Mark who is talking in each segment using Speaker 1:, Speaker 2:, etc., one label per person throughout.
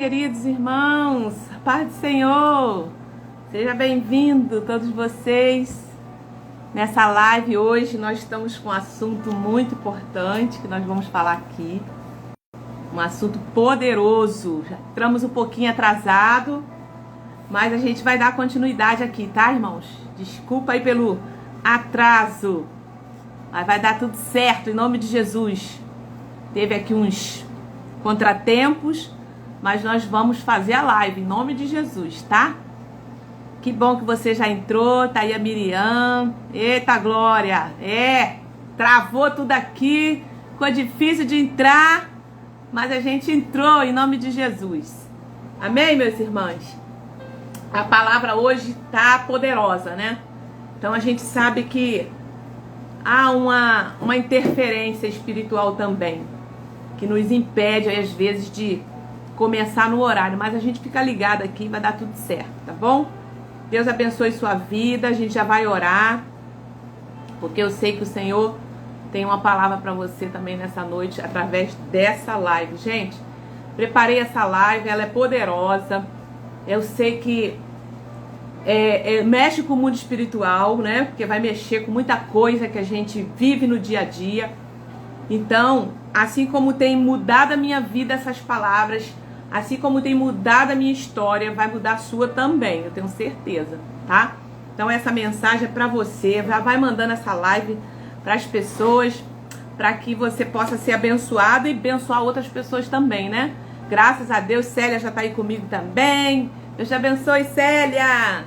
Speaker 1: Queridos irmãos, a paz do Senhor, seja bem-vindo todos vocês. Nessa live hoje nós estamos com um assunto muito importante que nós vamos falar aqui. Um assunto poderoso. Já entramos um pouquinho atrasado, mas a gente vai dar continuidade aqui, tá, irmãos? Desculpa aí pelo atraso, mas vai dar tudo certo em nome de Jesus. Teve aqui uns contratempos, mas nós vamos fazer a live em nome de Jesus, tá? Que bom que você já entrou, tá aí a Miriam. Eita glória! Travou tudo aqui, ficou difícil de entrar, mas a gente entrou em nome de Jesus. Amém, meus irmãos? A palavra hoje tá poderosa, né? Então a gente sabe que há uma interferência espiritual também, que nos impede às vezes de começar no horário, mas a gente fica ligado aqui e vai dar tudo certo, tá bom? Deus abençoe sua vida, a gente já vai orar, porque eu sei que o Senhor tem uma palavra para você também nessa noite, através dessa live. Gente, preparei essa live, ela é poderosa, eu sei que mexe com o mundo espiritual, né? Porque vai mexer com muita coisa que a gente vive no dia a dia. Então, assim como tem mudado a minha vida essas palavras, assim como tem mudado a minha história, vai mudar a sua também, eu tenho certeza, tá? Então essa mensagem é pra você, vai mandando essa live para as pessoas, para que você possa ser abençoado e abençoar outras pessoas também, né? Graças a Deus, Célia já tá aí comigo também. Deus te abençoe, Célia!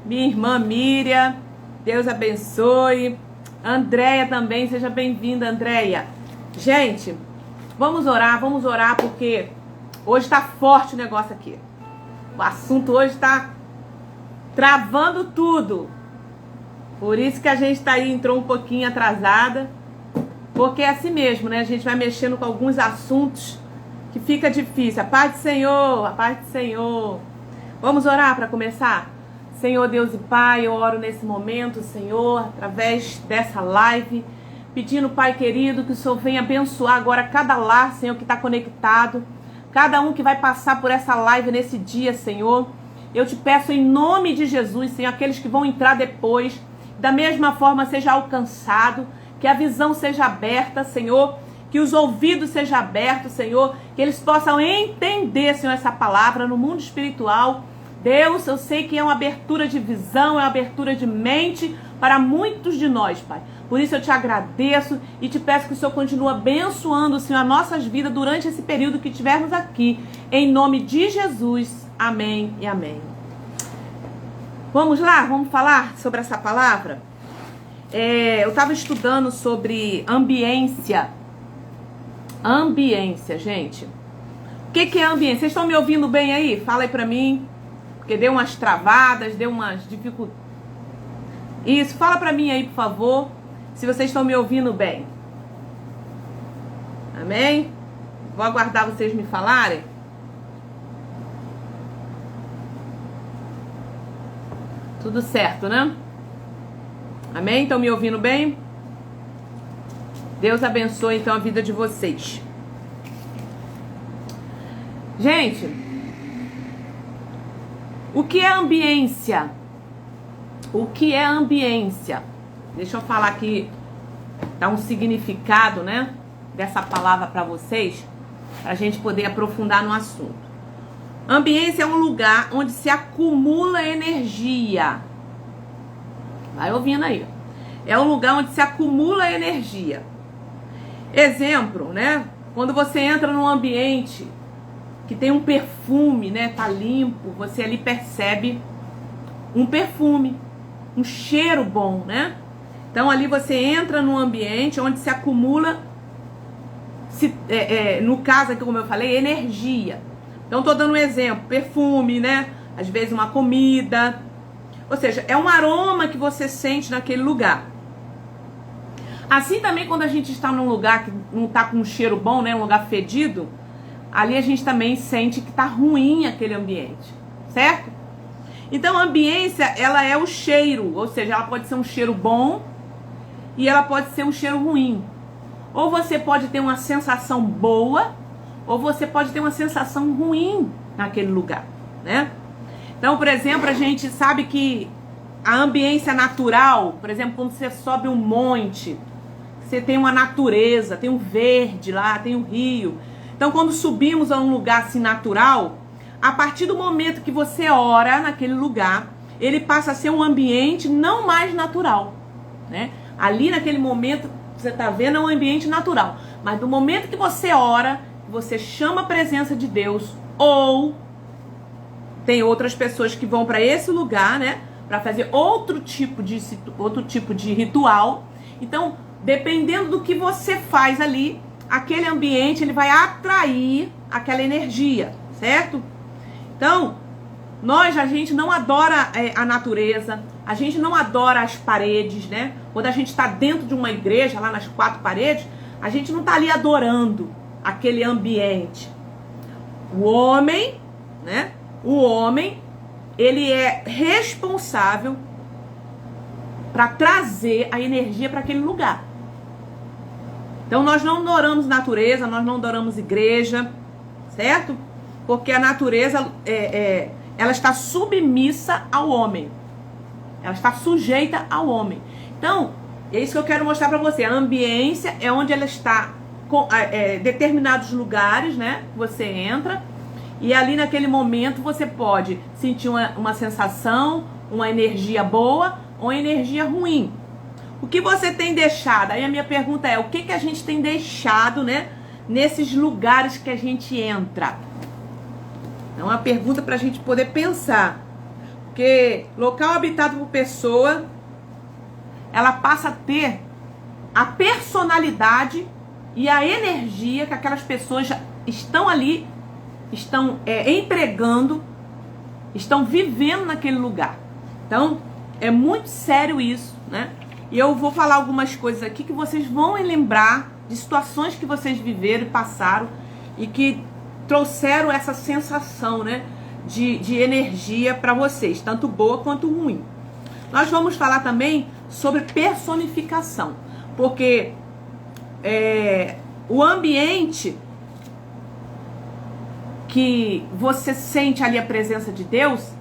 Speaker 1: Minha irmã Miriam, Deus abençoe. Andréia também, seja bem-vinda, Andréia. Gente, vamos orar porque hoje tá forte o negócio aqui. O assunto hoje tá travando tudo. Por isso que a gente tá aí, entrou um pouquinho atrasada. Porque é assim mesmo, né? A gente vai mexendo com alguns assuntos que fica difícil. A paz do Senhor, a paz do Senhor. Vamos orar para começar? Senhor Deus e Pai, eu oro nesse momento, Senhor, através dessa live, pedindo, Pai querido, que o Senhor venha abençoar agora cada lar, Senhor, que está conectado, cada um que vai passar por essa live nesse dia, Senhor. Eu te peço em nome de Jesus, Senhor, aqueles que vão entrar depois, da mesma forma seja alcançado, que a visão seja aberta, Senhor, que os ouvidos sejam abertos, Senhor, que eles possam entender, Senhor, essa palavra no mundo espiritual. Deus, eu sei que é uma abertura de visão, é uma abertura de mente para muitos de nós, Pai. Por isso eu te agradeço e te peço que o Senhor continue abençoando, Senhor, as nossas vidas durante esse período que estivermos aqui. Em nome de Jesus. Amém e amém. Vamos lá, vamos falar sobre essa palavra? Eu estava estudando sobre ambiência. Ambiência, gente. O que é ambiência? Vocês estão me ouvindo bem aí? Fala aí pra mim. Porque deu umas travadas, deu umas dificuldades. Isso, fala pra mim aí, por favor, se vocês estão me ouvindo bem. Amém? Vou aguardar vocês me falarem. Tudo certo, né? Amém? Estão me ouvindo bem? Deus abençoe, então, a vida de vocês. Gente, o que é ambiência? O que é ambiência? Deixa eu falar aqui, dar um significado, né, dessa palavra para vocês, para a gente poder aprofundar no assunto. Ambiência é um lugar onde se acumula energia. Vai ouvindo aí. É um lugar onde se acumula energia. Exemplo, né? Quando você entra num ambiente que tem um perfume, né, tá limpo, você ali percebe um perfume, um cheiro bom, né? Então ali você entra num ambiente onde se acumula, no caso aqui, como eu falei, energia. Então tô dando um exemplo, perfume, né? Às vezes uma comida, ou seja, é um aroma que você sente naquele lugar. Assim também quando a gente está num lugar que não tá com um cheiro bom, né, um lugar fedido, ali a gente também sente que tá ruim aquele ambiente, certo? Então a ambiência, ela é o cheiro, ou seja, ela pode ser um cheiro bom e ela pode ser um cheiro ruim. Ou você pode ter uma sensação boa, ou você pode ter uma sensação ruim naquele lugar, né? Então, por exemplo, a gente sabe que a ambiência natural, por exemplo, quando você sobe um monte, você tem uma natureza, tem um verde lá, tem um rio. Então, quando subimos a um lugar assim natural, a partir do momento que você ora naquele lugar, ele passa a ser um ambiente não mais natural, né? Ali naquele momento, você está vendo, é um ambiente natural. Mas do momento que você ora, você chama a presença de Deus, ou tem outras pessoas que vão para esse lugar, né? Para fazer outro tipo de ritual. Então, dependendo do que você faz ali, aquele ambiente ele vai atrair aquela energia, certo? Então, a gente não adora a natureza, a gente não adora as paredes, né? Quando a gente está dentro de uma igreja, lá nas 4 paredes, a gente não está ali adorando aquele ambiente. O homem, né? O homem, ele é responsável para trazer a energia para aquele lugar. Então, nós não adoramos natureza, nós não adoramos igreja, certo? Porque a natureza, ela está submissa ao homem. Ela está sujeita ao homem. Então, é isso que eu quero mostrar para você. A ambiência é onde ela está, determinados lugares, né? Você entra e ali naquele momento você pode sentir uma sensação, uma energia boa ou energia ruim. O que você tem deixado? Aí a minha pergunta é, o que a gente tem deixado, né? Nesses lugares que a gente entra? É uma pergunta para a gente poder pensar. Porque local habitado por pessoa, ela passa a ter a personalidade e a energia que aquelas pessoas já estão ali, estão empregando, estão vivendo naquele lugar. Então, é muito sério isso, né? E eu vou falar algumas coisas aqui que vocês vão lembrar de situações que vocês viveram e passaram e que trouxeram essa sensação, né, de energia para vocês, tanto boa quanto ruim. Nós vamos falar também sobre personificação, porque o ambiente que você sente ali a presença de Deus,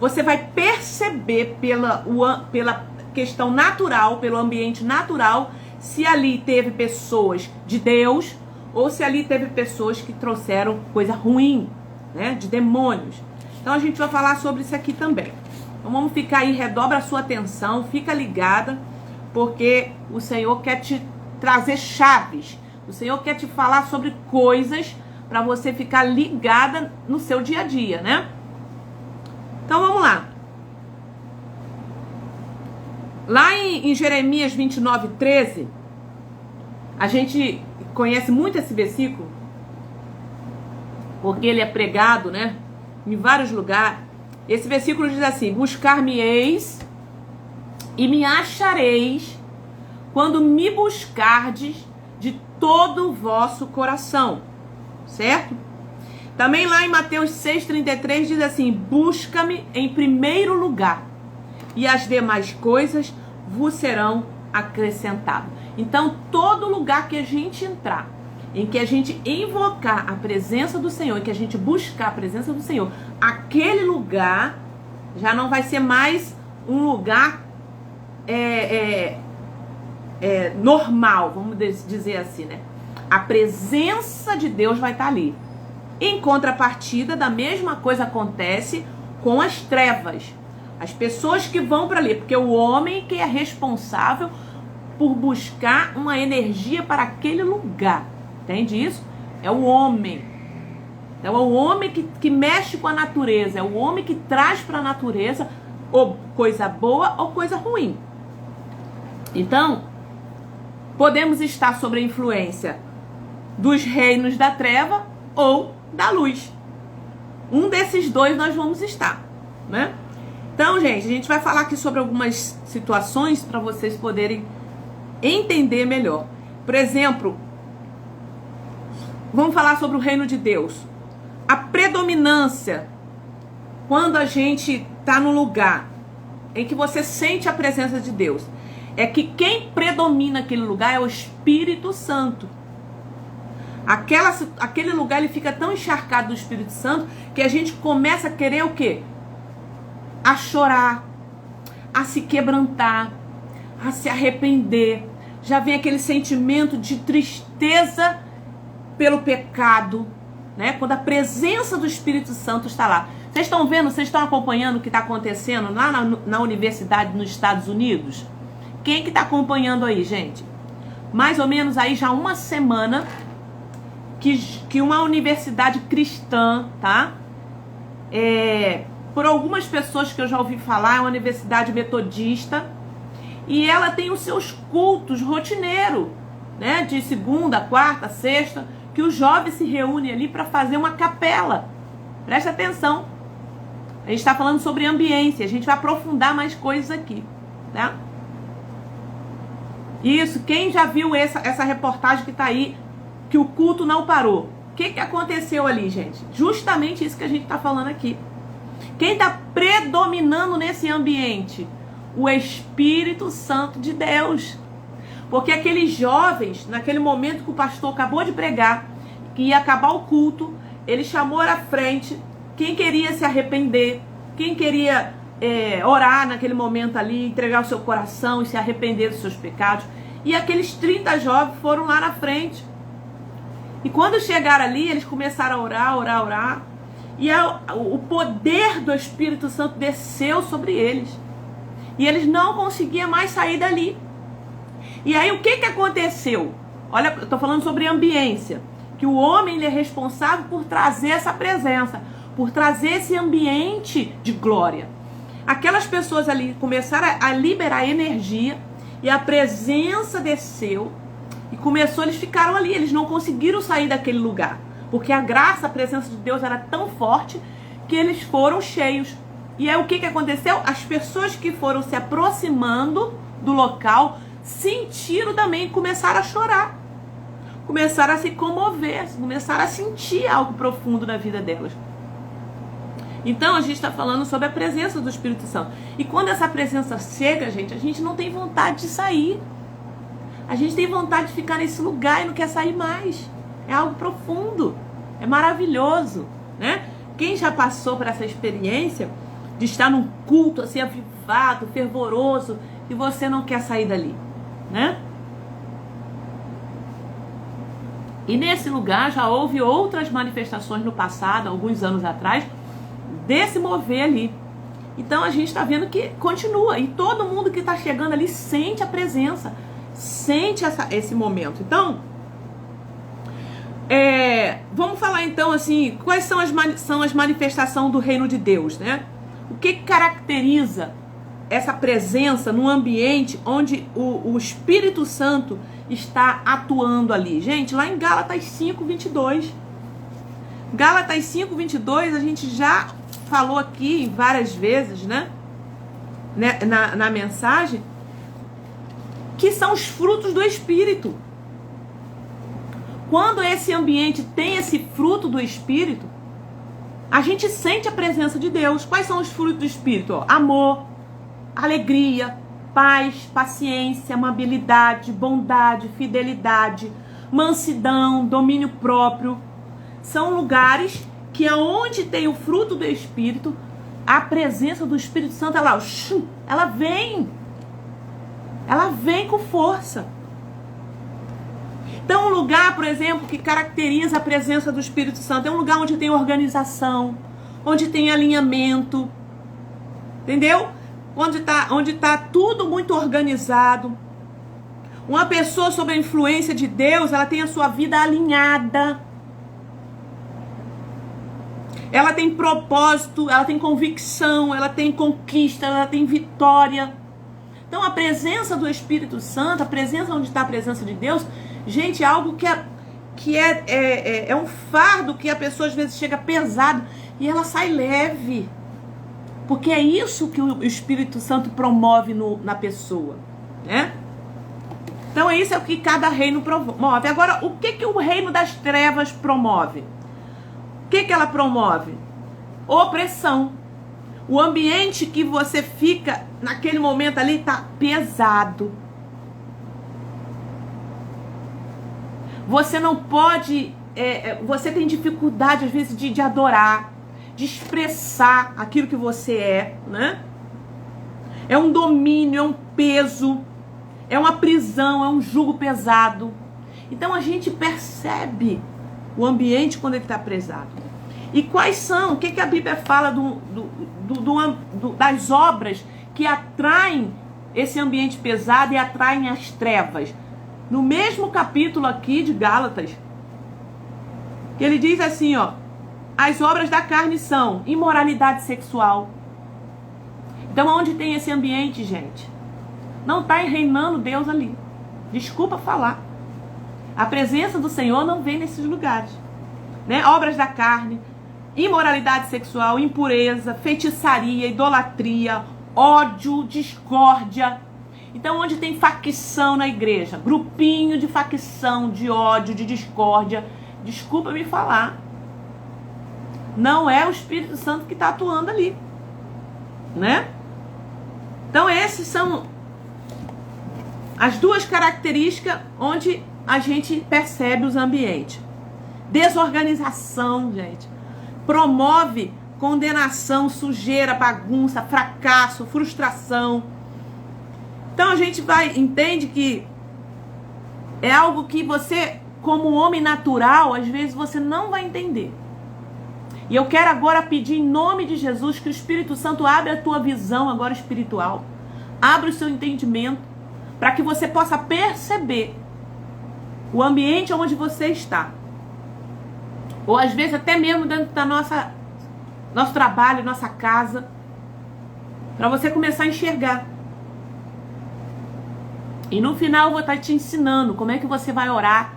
Speaker 1: você vai perceber pela questão natural, pelo ambiente natural, se ali teve pessoas de Deus ou se ali teve pessoas que trouxeram coisa ruim, né, de demônios. Então a gente vai falar sobre isso aqui também. Então vamos ficar aí, redobra a sua atenção, fica ligada, porque o Senhor quer te trazer chaves. O Senhor quer te falar sobre coisas para você ficar ligada no seu dia a dia, né? Então vamos lá. Lá em Jeremias 29:13, a gente conhece muito esse versículo, porque ele é pregado, né, em vários lugares. Esse versículo diz assim: buscar-me-eis e me achareis quando me buscardes de todo o vosso coração, certo? Também lá em Mateus 6:33 diz assim: busca-me em primeiro lugar e as demais coisas vos serão acrescentadas. Então, todo lugar que a gente entrar, em que a gente invocar a presença do Senhor, em que a gente buscar a presença do Senhor, aquele lugar já não vai ser mais um lugar normal, vamos dizer assim, né? A presença de Deus vai estar ali. Em contrapartida, da mesma coisa acontece com as trevas. As pessoas que vão para ali, porque o homem que é responsável por buscar uma energia para aquele lugar. Entende isso? É o homem. Então é o homem que mexe com a natureza. É o homem que traz para a natureza ou coisa boa ou coisa ruim. Então, podemos estar sob a influência dos reinos da treva ou da luz. Um desses dois nós vamos estar, né? Então, gente, a gente vai falar aqui sobre algumas situações para vocês poderem entender melhor. Por exemplo, vamos falar sobre o reino de Deus. A predominância, quando a gente está num lugar em que você sente a presença de Deus, é que quem predomina aquele lugar é o Espírito Santo. Aquele lugar ele fica tão encharcado do Espírito Santo que a gente começa a querer o quê? A chorar, a se quebrantar, a se arrepender. Já vem aquele sentimento de tristeza pelo pecado, né? Quando a presença do Espírito Santo está lá. Vocês estão vendo, vocês estão acompanhando o que está acontecendo lá na universidade nos Estados Unidos? Quem que está acompanhando aí, gente? Mais ou menos aí já uma semana que uma universidade cristã, tá? Por algumas pessoas que eu já ouvi falar, é uma universidade metodista, e ela tem os seus cultos rotineiros, né? De segunda, quarta, sexta, que os jovens se reúnem ali para fazer uma capela. Presta atenção. A gente está falando sobre ambiência, a gente vai aprofundar mais coisas aqui, né? Isso, quem já viu essa reportagem que está aí, que o culto não parou? O que aconteceu ali, gente? Justamente isso que a gente está falando aqui. Quem está predominando nesse ambiente? O Espírito Santo de Deus. Porque aqueles jovens, naquele momento que o pastor acabou de pregar, que ia acabar o culto, ele chamou à frente quem queria se arrepender, quem queria orar naquele momento ali, entregar o seu coração e se arrepender dos seus pecados. E aqueles 30 jovens foram lá na frente. E quando chegaram ali, eles começaram a orar. E o poder do Espírito Santo desceu sobre eles. E eles não conseguiam mais sair dali. E aí o que aconteceu? Olha, eu estou falando sobre ambiência. Que o homem ele é responsável por trazer essa presença, por trazer esse ambiente de glória. Aquelas pessoas ali começaram a liberar energia e a presença desceu e começou, eles ficaram ali, eles não conseguiram sair daquele lugar, porque a graça, a presença de Deus era tão forte que eles foram cheios. E aí o que aconteceu? As pessoas que foram se aproximando do local sentiram também, começaram a chorar, começaram a se comover, começaram a sentir algo profundo na vida delas. Então a gente está falando sobre a presença do Espírito Santo. E quando essa presença chega, gente, a gente não tem vontade de sair. A gente tem vontade de ficar nesse lugar e não quer sair mais. É algo profundo, é maravilhoso, né? Quem já passou por essa experiência de estar num culto assim avivado, fervoroso, e você não quer sair dali, né? E nesse lugar já houve outras manifestações no passado, alguns anos atrás, desse mover ali. Então a gente está vendo que continua. E todo mundo que está chegando ali sente a presença, sente esse momento. Então, vamos falar então assim, quais são as manifestações do reino de Deus, né? O que caracteriza essa presença num ambiente onde o Espírito Santo está atuando ali? Gente, lá em Gálatas 5:22. Gálatas 5:22 a gente já falou aqui várias vezes, né? Na mensagem, que são os frutos do Espírito. Quando esse ambiente tem esse fruto do Espírito, a gente sente a presença de Deus. Quais são os frutos do Espírito? Amor, alegria, paz, paciência, amabilidade, bondade, fidelidade, mansidão, domínio próprio. São lugares que aonde tem o fruto do Espírito, a presença do Espírito Santo, ela vem com força. Então, um lugar, por exemplo, que caracteriza a presença do Espírito Santo é um lugar onde tem organização, onde tem alinhamento, entendeu? Onde tá tudo muito organizado. Uma pessoa sob a influência de Deus, ela tem a sua vida alinhada. Ela tem propósito, ela tem convicção, ela tem conquista, ela tem vitória. Então a presença do Espírito Santo, a presença onde está a presença de Deus, gente, é algo que é um fardo que a pessoa às vezes chega pesado e ela sai leve. Porque é isso que o Espírito Santo promove na pessoa, né? Então isso é o que cada reino promove. Agora, o que o reino das trevas promove? O que ela promove? Opressão. O ambiente que você fica naquele momento ali está pesado. Você não pode, você tem dificuldade às vezes de adorar, de expressar aquilo que você é, né? É um domínio, é um peso, é uma prisão, é um jugo pesado. Então a gente percebe o ambiente quando ele está pesado. E quais são? O que a Bíblia fala das obras que atraem esse ambiente pesado e atraem as trevas? No mesmo capítulo aqui de Gálatas, que ele diz assim, ó, as obras da carne são imoralidade sexual. Então, onde tem esse ambiente, gente? Não está reinando Deus ali. Desculpa falar. A presença do Senhor não vem nesses lugares, né? Obras da carne, imoralidade sexual, impureza, feitiçaria, idolatria, ódio, discórdia. Então, onde tem facção na igreja, grupinho de facção, de ódio, de discórdia, desculpa me falar, não é o Espírito Santo que está atuando ali, né? Então, esses são as duas características onde a gente percebe os ambientes. Desorganização, gente, promove condenação, sujeira, bagunça, fracasso, frustração. Então a gente entende que é algo que você, como homem natural, às vezes você não vai entender. E eu quero agora pedir em nome de Jesus que o Espírito Santo abra a tua visão agora espiritual. Abra o seu entendimento para que você possa perceber o ambiente onde você está. Ou às vezes até mesmo dentro da nosso trabalho, nossa casa. Para você começar a enxergar. E no final eu vou estar te ensinando como é que você vai orar.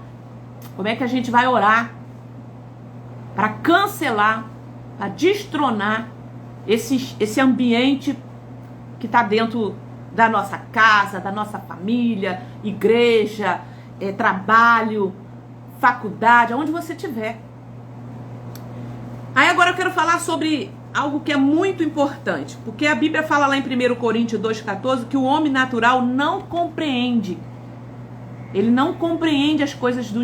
Speaker 1: Como é que a gente vai orar para cancelar, para destronar esse ambiente que está dentro da nossa casa, da nossa família, igreja, trabalho, faculdade, aonde você estiver. Aí agora eu quero falar sobre algo que é muito importante, porque a Bíblia fala lá em 1 Coríntios 2,14 que o homem natural não compreende. Ele não compreende as coisas do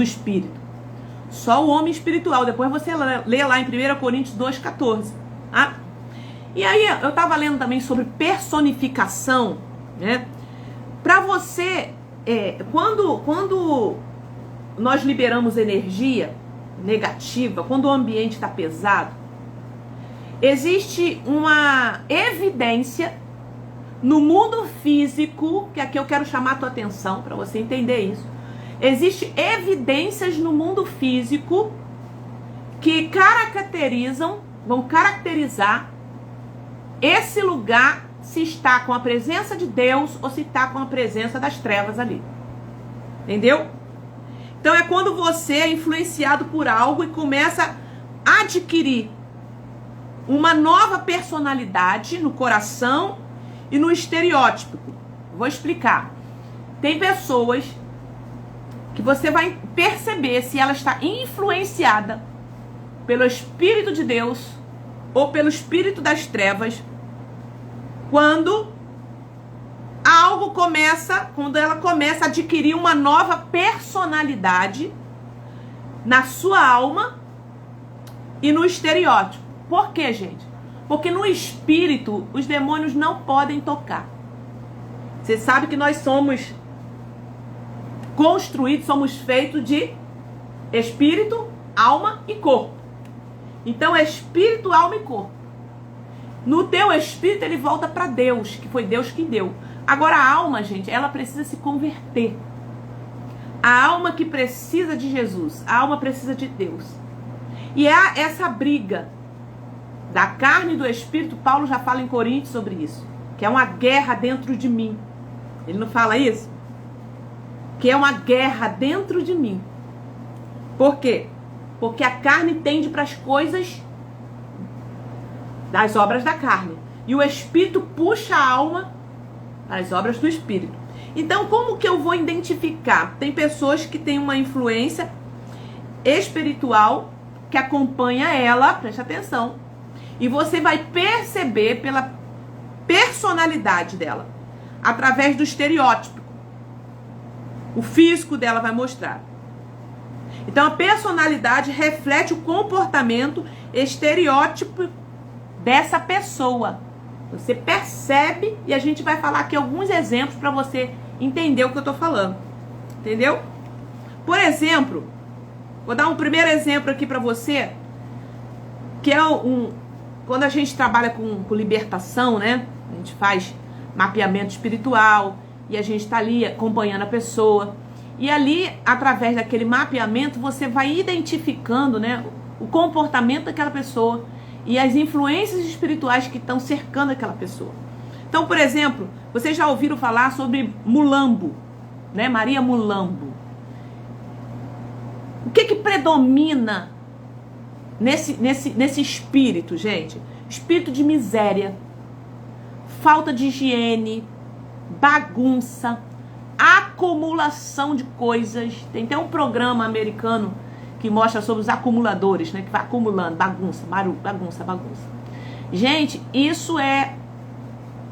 Speaker 1: Espírito. Só o homem espiritual. Depois você lê lá em 1 Coríntios 2,14. Tá? E aí eu estava lendo também sobre personificação, né? Para você, quando nós liberamos energia negativa, quando o ambiente está pesado, existe uma evidência no mundo físico, que aqui eu quero chamar a tua atenção para você entender isso. Existem evidências no mundo físico que vão caracterizar esse lugar, se está com a presença de Deus ou se está com a presença das trevas ali. Entendeu? Então é quando você é influenciado por algo e começa a adquirir uma nova personalidade no coração e no estereótipo. Vou explicar. Tem pessoas que você vai perceber se ela está influenciada pelo Espírito de Deus ou pelo Espírito das trevas quando ela começa a adquirir uma nova personalidade na sua alma e no estereótipo. Por quê, gente? Porque no espírito os demônios não podem tocar. Você sabe que nós somos construídos, somos feitos de espírito, alma e corpo. Então é espírito, alma e corpo. No teu espírito ele volta para Deus, que foi Deus que deu. Agora a alma, gente, ela precisa se converter. A alma que precisa de Jesus, a alma precisa de Deus. E é essa briga da carne e do espírito, Paulo já fala em Coríntios sobre isso, que é uma guerra dentro de mim. Ele não fala isso? Que é uma guerra dentro de mim. Por quê? Porque a carne tende para as coisas das obras da carne. E o espírito puxa a alma para as obras do espírito. Então, como que eu vou identificar? Tem pessoas que têm uma influência espiritual que acompanha ela, preste atenção. E você vai perceber pela personalidade dela, através do estereótipo. O físico dela vai mostrar. Então a personalidade reflete o comportamento estereótipo dessa pessoa. Você percebe, e a gente vai falar aqui alguns exemplos para você entender o que eu tô falando. Entendeu? Por exemplo, vou dar um primeiro exemplo aqui para você, que é quando a gente trabalha com libertação, né? A gente faz mapeamento espiritual e a gente está ali acompanhando a pessoa. E ali, através daquele mapeamento, você vai identificando, né, o comportamento daquela pessoa e as influências espirituais que estão cercando aquela pessoa. Então, por exemplo, vocês já ouviram falar sobre Mulambo, né? Maria Mulambo. O que predomina nesse espírito, gente? Espírito de miséria, falta de higiene, bagunça, acumulação de coisas. Tem até um programa americano que mostra sobre os acumuladores, né? Que vai acumulando bagunça, barulho, bagunça. Gente, isso é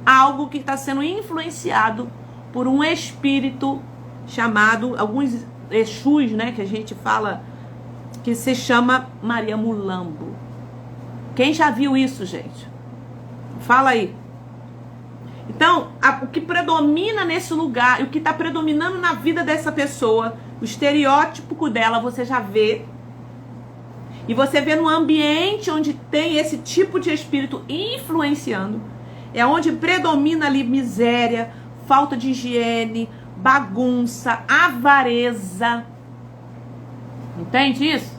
Speaker 1: algo que está sendo influenciado por um espírito chamado, alguns Exus, né? Que a gente fala, que se chama Maria Mulambo. Quem já viu isso, gente? Fala aí. Então, o que predomina nesse lugar, o que está predominando na vida dessa pessoa, o estereótipo dela, você já vê. E você vê no ambiente onde tem esse tipo de espírito influenciando. É onde predomina ali miséria, falta de higiene, bagunça, avareza. Entende isso?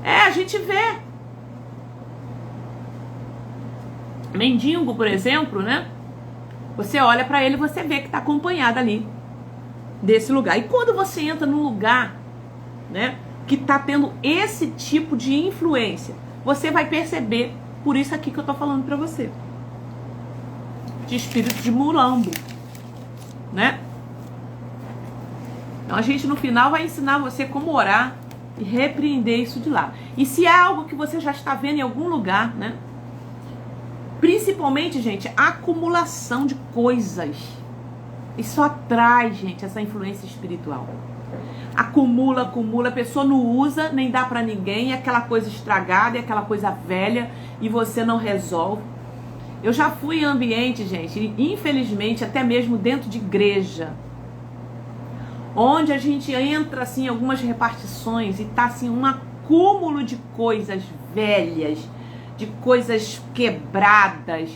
Speaker 1: A gente vê. Mendigo, por exemplo, né? Você olha pra ele e você vê que tá acompanhado ali desse lugar. E quando você entra num lugar, né, que tá tendo esse tipo de influência, você vai perceber, por isso aqui que eu tô falando pra você, de espírito de Mulambo, né? Então a gente no final vai ensinar você como orar e repreender isso de lá. E se é algo que você já está vendo em algum lugar, né? Principalmente, gente, a acumulação de coisas. Isso atrai, gente, essa influência espiritual. Acumula, a pessoa não usa, nem dá pra ninguém, é aquela coisa estragada, é aquela coisa velha, e você não resolve. Eu já fui em ambiente, gente, e infelizmente até mesmo dentro de igreja, onde a gente entra, assim, em algumas repartições e tá, assim, um acúmulo de coisas velhas, de coisas quebradas,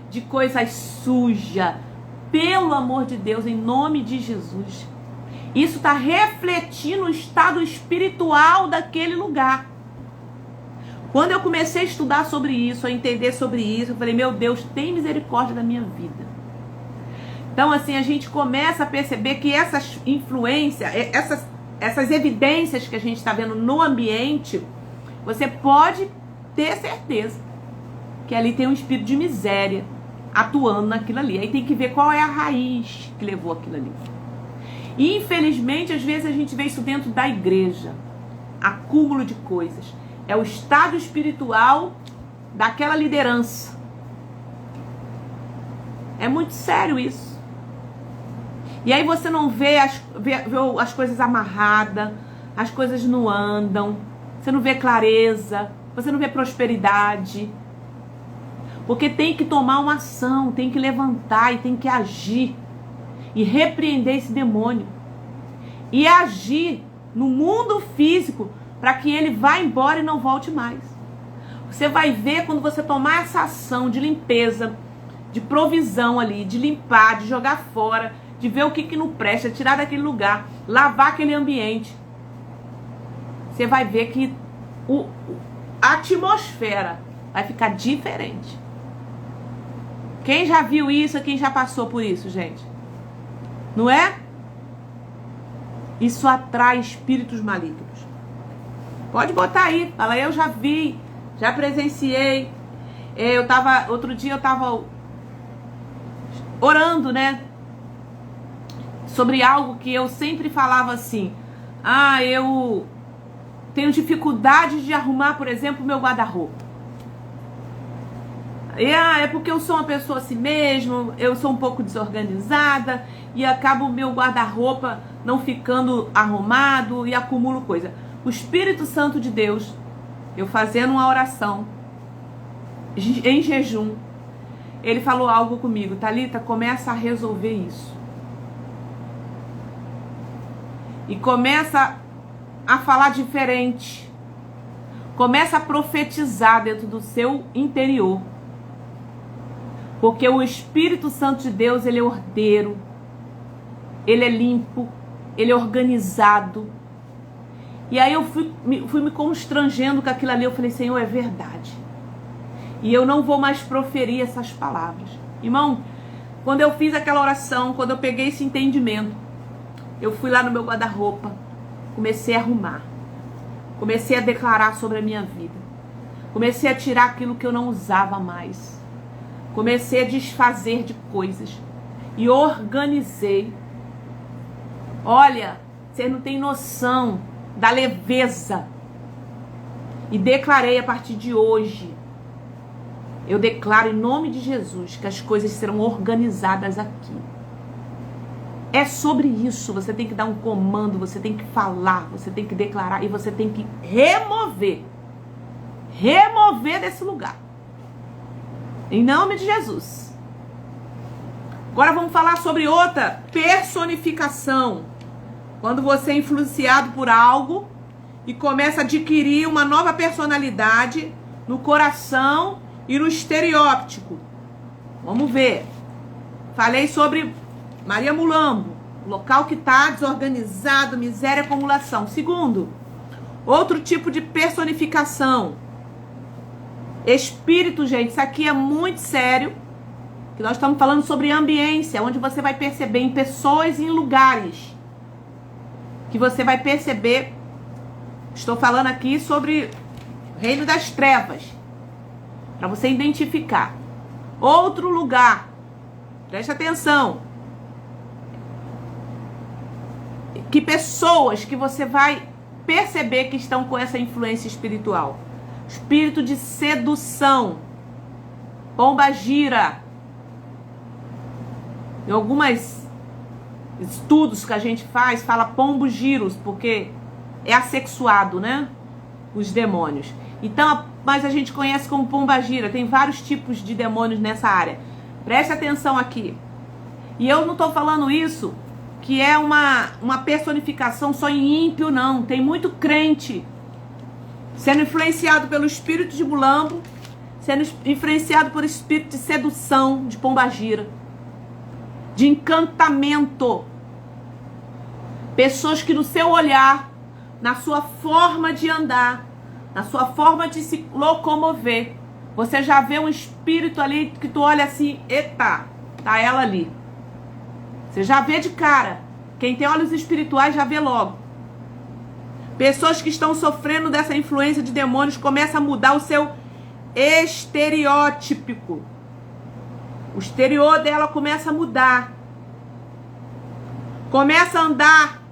Speaker 1: de coisas sujas. Pelo amor de Deus, em nome de Jesus. Isso está refletindo o estado espiritual daquele lugar. Quando eu comecei a estudar sobre isso, a entender sobre isso, eu falei, meu Deus, tem misericórdia da minha vida. Então, assim, a gente começa a perceber que essas influências, essas evidências que a gente está vendo no ambiente, você pode ter certeza que ali tem um espírito de miséria atuando naquilo ali. Aí tem que ver qual é a raiz que levou aquilo ali. E infelizmente, às vezes a gente vê isso dentro da igreja. Acúmulo de coisas. É o estado espiritual daquela liderança. É muito sério isso. E aí você não vê as coisas amarradas, as coisas não andam, você não vê clareza, você não vê prosperidade. Porque tem que tomar uma ação, tem que levantar e tem que agir. E repreender esse demônio. E agir no mundo físico para que ele vá embora e não volte mais. Você vai ver quando você tomar essa ação de limpeza, de provisão ali, de limpar, de jogar fora, de ver o que não presta, tirar daquele lugar, lavar aquele ambiente. Você vai ver que a atmosfera vai ficar diferente. Quem já viu isso, quem já passou por isso, gente? Não é? Isso atrai espíritos malignos. Pode botar aí. Fala, eu já vi, já presenciei. Outro dia eu tava orando, né? Sobre algo que eu sempre falava assim. Eu tenho dificuldade de arrumar, por exemplo, meu guarda-roupa. É porque eu sou uma pessoa assim mesmo, eu sou um pouco desorganizada e acaba o meu guarda-roupa não ficando arrumado e acumulo coisa. O Espírito Santo de Deus, eu fazendo uma oração em jejum, ele falou algo comigo: Thalita, começa a resolver isso. E começa a falar diferente. Começa a profetizar dentro do seu interior. Porque o Espírito Santo de Deus, ele é ordeiro, ele é limpo, ele é organizado. E aí eu fui me constrangendo com aquilo ali. Eu falei: Senhor, é verdade. E eu não vou mais proferir essas palavras. Irmão, quando eu fiz aquela oração, quando eu peguei esse entendimento, eu fui lá no meu guarda-roupa, comecei a arrumar. Comecei a declarar sobre a minha vida. Comecei a tirar aquilo que eu não usava mais. Comecei a desfazer de coisas. E organizei. Olha, você não tem noção da leveza. E declarei a partir de hoje. Eu declaro em nome de Jesus que as coisas serão organizadas aqui. É sobre isso. Você tem que dar um comando, você tem que falar, você tem que declarar e você tem que remover. Remover desse lugar. Em nome de Jesus. Agora vamos falar sobre outra personificação. Quando você é influenciado por algo e começa a adquirir uma nova personalidade no coração e no estereótipo. Vamos ver. Falei sobre Maria Mulambo, local que está desorganizado, miséria e acumulação. Segundo, outro tipo de personificação. Espírito, gente, isso aqui é muito sério. Que nós estamos falando sobre ambiência, onde você vai perceber em pessoas e em lugares. Que você vai perceber. Estou falando aqui sobre o reino das trevas. Para você identificar. Outro lugar. Preste atenção. Que pessoas que você vai perceber que estão com essa influência espiritual. Espírito de sedução. Pombagira. Em alguns estudos que a gente faz, fala pombogiros, porque é assexuado, né? Os demônios. Então, mas a gente conhece como pombagira. Tem vários tipos de demônios nessa área. Preste atenção aqui. E eu não estou falando isso que é uma personificação só em ímpio, não. Tem muito crente sendo influenciado pelo espírito de Mulambo, sendo influenciado por espírito de sedução, de pombagira, de encantamento. Pessoas que no seu olhar, na sua forma de andar, na sua forma de se locomover, você já vê um espírito ali que tu olha assim: eita, tá ela ali. Você já vê de cara. Quem tem olhos espirituais já vê logo. Pessoas que estão sofrendo dessa influência de demônios começam a mudar o seu estereótipo. O exterior dela começa a mudar. Começa a andar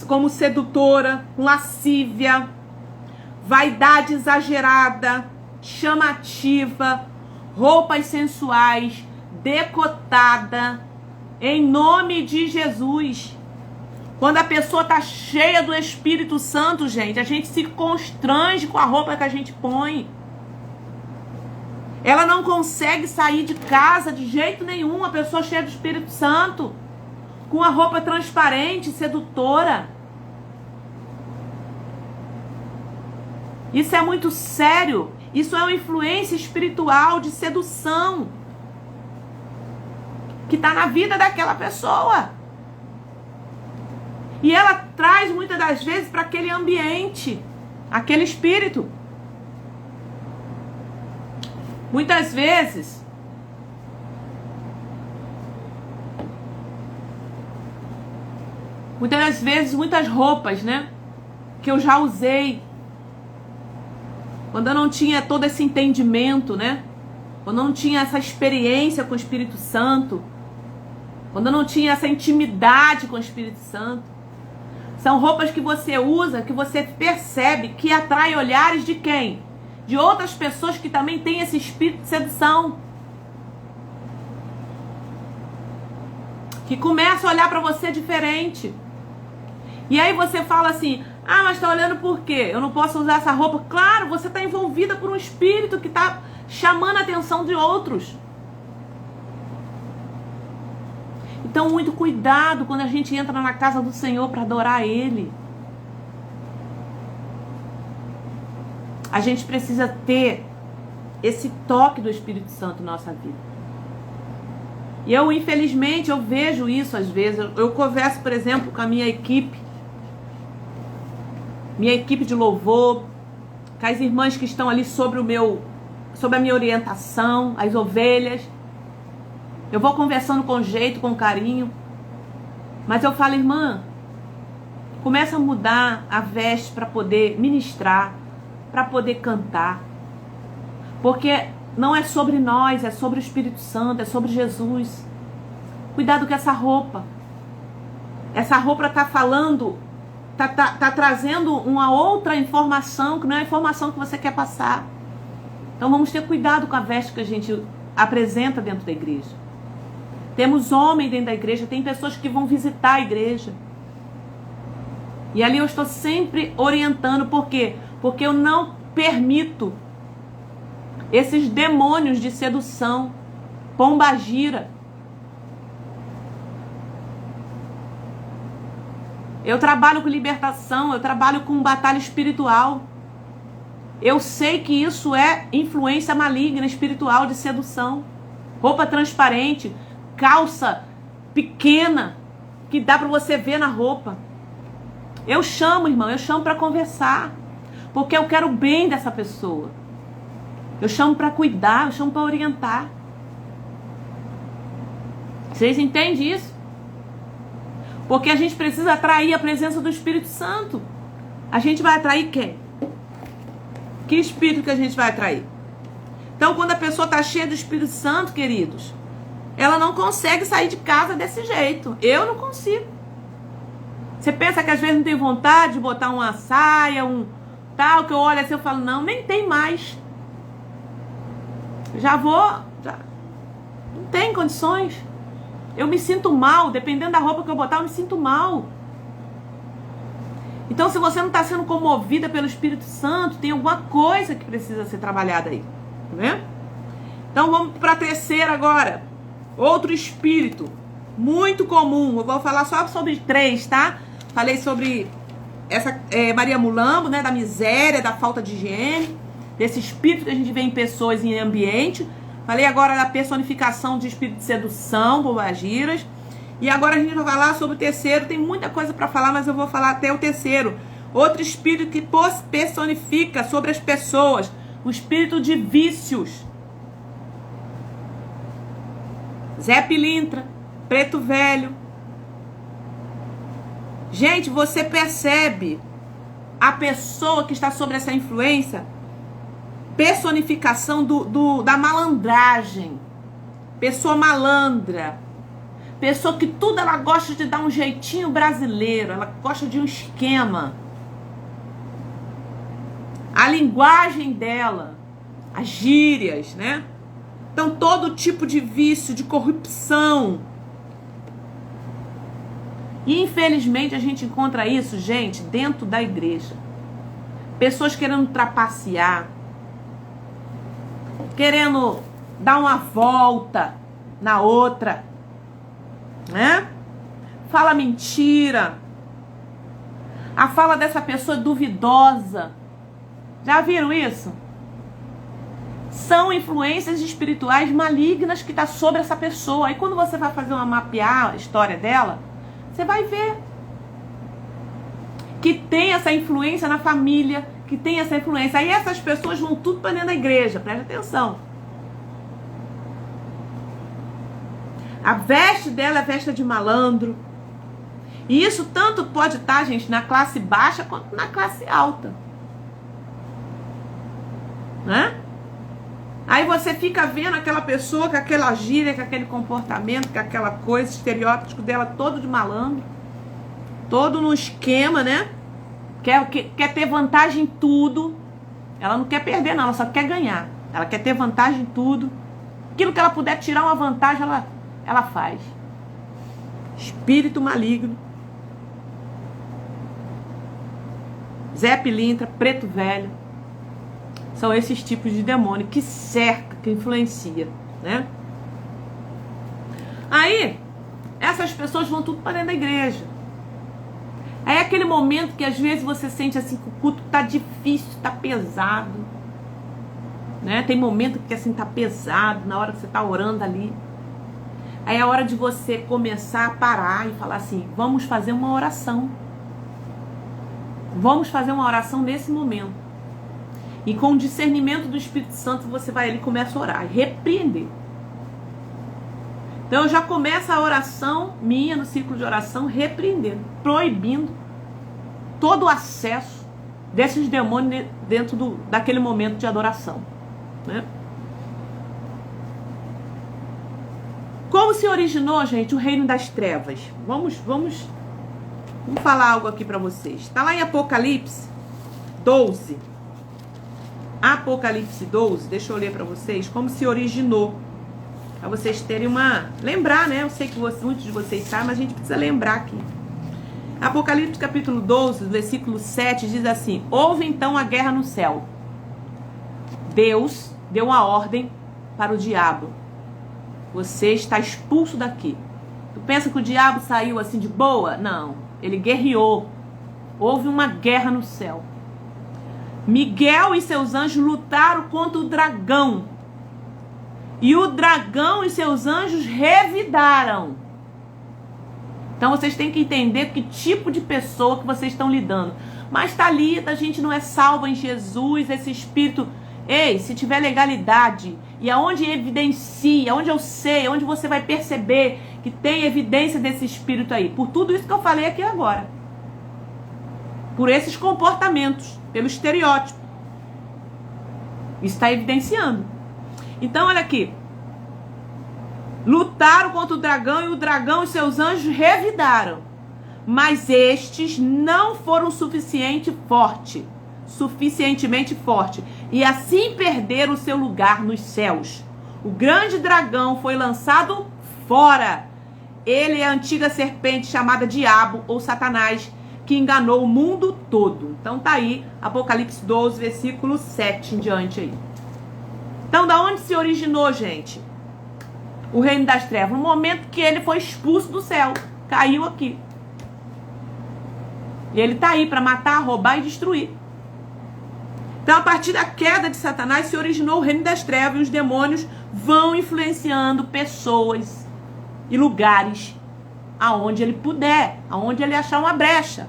Speaker 1: como sedutora, com lascívia, vaidade exagerada, chamativa, roupas sensuais, decotada, em nome de Jesus. Quando a pessoa está cheia do Espírito Santo, gente, a gente se constrange com a roupa que a gente põe. Ela não consegue sair de casa de jeito nenhum, a pessoa cheia do Espírito Santo, com a roupa transparente, sedutora. Isso é muito sério. Isso é uma influência espiritual de sedução que está na vida daquela pessoa. E ela traz muitas das vezes para aquele ambiente, aquele espírito. Muitas vezes, muitas roupas, né? Que eu já usei. Quando eu não tinha todo esse entendimento, né? Quando eu não tinha essa experiência com o Espírito Santo. Quando eu não tinha essa intimidade com o Espírito Santo. São roupas que você usa, que você percebe que atrai olhares de quem? de outras pessoas que também têm esse espírito de sedução. Que começam a olhar para você diferente. E aí você fala assim, ah, mas tá olhando por quê? Eu não posso usar essa roupa. Claro, você está envolvida por um espírito que está chamando a atenção de outros. Então, muito cuidado quando a gente entra na casa do Senhor para adorar Ele. A gente precisa ter esse toque do Espírito Santo na nossa vida. E eu, infelizmente, eu vejo isso às vezes. Eu converso, por exemplo, com a minha equipe de louvor, com as irmãs que estão ali sobre a minha orientação, as ovelhas. Eu vou conversando com jeito, com carinho. Mas eu falo, irmã, começa a mudar a veste para poder ministrar, para poder cantar. Porque não é sobre nós, é sobre o Espírito Santo, é sobre Jesus. Cuidado com essa roupa. Essa roupa está falando, está trazendo uma outra informação, que não é a informação que você quer passar. Então vamos ter cuidado com a veste que a gente apresenta dentro da igreja. Temos homens dentro da igreja, tem pessoas que vão visitar a igreja. E ali eu estou sempre orientando, por quê? Porque eu não permito esses demônios de sedução, pombagira. Eu trabalho com libertação, eu trabalho com batalha espiritual. Eu sei que isso é influência maligna espiritual de sedução. Roupa transparente, calça pequena, que dá para você ver na roupa. Eu chamo, irmão, eu chamo para conversar, porque eu quero o bem dessa pessoa. Eu chamo para cuidar, eu chamo para orientar. Vocês entendem isso? Porque a gente precisa atrair a presença do Espírito Santo. A gente vai atrair quem? Que espírito que a gente vai atrair? Então, quando a pessoa está cheia do Espírito Santo, queridos, ela não consegue sair de casa desse jeito. Eu não consigo. Você pensa que às vezes não tem vontade de botar uma saia, um tal, que eu olho assim, eu falo, não, nem tem mais. Já não tem condições. Eu me sinto mal, dependendo da roupa que eu botar, eu me sinto mal. Então, se você não está sendo comovida pelo Espírito Santo, tem alguma coisa que precisa ser trabalhada aí. Tá vendo? Então, vamos para a terceira agora. Outro espírito muito comum. Eu vou falar só sobre 3, tá? Falei sobre essa Maria Mulambo, né? Da miséria, da falta de higiene, desse espírito que a gente vê em pessoas e em ambiente. Falei agora da personificação de espírito de sedução, pombagiras. E agora a gente vai falar sobre o terceiro. Tem muita coisa para falar, mas eu vou falar até o terceiro. Outro espírito que personifica sobre as pessoas, o espírito de vícios. Zé Pilintra, Preto Velho. Gente, você percebe a pessoa que está sob essa influência? Personificação da malandragem. Pessoa malandra. Pessoa que tudo ela gosta de dar um jeitinho brasileiro. Ela gosta de um esquema. A linguagem dela. As gírias, né? Então, todo tipo de vício, de corrupção. E, infelizmente, a gente encontra isso, gente, dentro da igreja. Pessoas querendo trapacear. Querendo dar uma volta na outra. Né? Fala mentira. A fala dessa pessoa é duvidosa. Já viram isso? São influências espirituais malignas que estão sobre essa pessoa. Aí quando você vai fazer mapear a história dela, você vai ver que tem essa influência na família, que tem essa influência. Aí essas pessoas vão tudo para dentro da igreja, presta atenção. A veste dela é veste de malandro. E isso tanto pode estar, gente, na classe baixa quanto na classe alta. Né? Aí você fica vendo aquela pessoa com aquela gíria, com aquele comportamento, com aquela coisa, estereótipo dela todo de malandro. Todo no esquema, né? Quer ter vantagem em tudo. Ela não quer perder, não. Ela só quer ganhar. Ela quer ter vantagem em tudo. Aquilo que ela puder tirar uma vantagem, ela faz. Espírito maligno. Zé Pilintra, preto velho. São esses tipos de demônio que cerca, que influencia, né? Aí, essas pessoas vão tudo para dentro da igreja. Aí é aquele momento que às vezes você sente assim que o culto tá difícil, tá pesado, né? Tem momento que assim tá pesado, na hora que você tá orando ali. Aí é a hora de você começar a parar e falar assim: vamos fazer uma oração. Vamos fazer uma oração nesse momento. E com o discernimento do Espírito Santo, você vai ali e começa a orar, repreender. Então eu já começo a oração minha no círculo de oração, repreendendo, proibindo todo o acesso desses demônios dentro daquele momento de adoração, né? Como se originou, gente, o reino das trevas? Vamos falar algo aqui para vocês. Está lá em Apocalipse 12. Apocalipse 12, deixa eu ler para vocês como se originou. Para vocês terem lembrar, né? Eu sei que muitos de vocês sabem, mas a gente precisa lembrar aqui. Apocalipse capítulo 12, versículo 7, diz assim: houve então a guerra no céu. Deus deu uma ordem para o diabo: você está expulso daqui. Tu pensa que o diabo saiu assim de boa? Não, ele guerreou. Houve uma guerra no céu. Miguel e seus anjos lutaram contra o dragão. E o dragão e seus anjos revidaram. Então vocês têm que entender que tipo de pessoa que vocês estão lidando. Mas Thalita, a gente não é salva em Jesus, esse espírito. Ei, se tiver legalidade, e aonde evidencia, aonde eu sei, aonde você vai perceber que tem evidência desse espírito aí? Por tudo isso que eu falei aqui agora. Por esses comportamentos, pelo estereótipo. Isso está evidenciando. Então, olha aqui. Lutaram contra o dragão e o dragão e seus anjos revidaram. Mas estes não foram suficientemente forte. E assim perderam o seu lugar nos céus. O grande dragão foi lançado fora. Ele é a antiga serpente chamada Diabo ou Satanás, que enganou o mundo todo. Então tá aí, Apocalipse 12, versículo 7 em diante aí. Então, da onde se originou, gente? O reino das trevas. No momento que ele foi expulso do céu. Caiu aqui. E ele tá aí para matar, roubar e destruir. Então, a partir da queda de Satanás, se originou o reino das trevas. E os demônios vão influenciando pessoas e lugares aonde ele puder. Aonde ele achar uma brecha.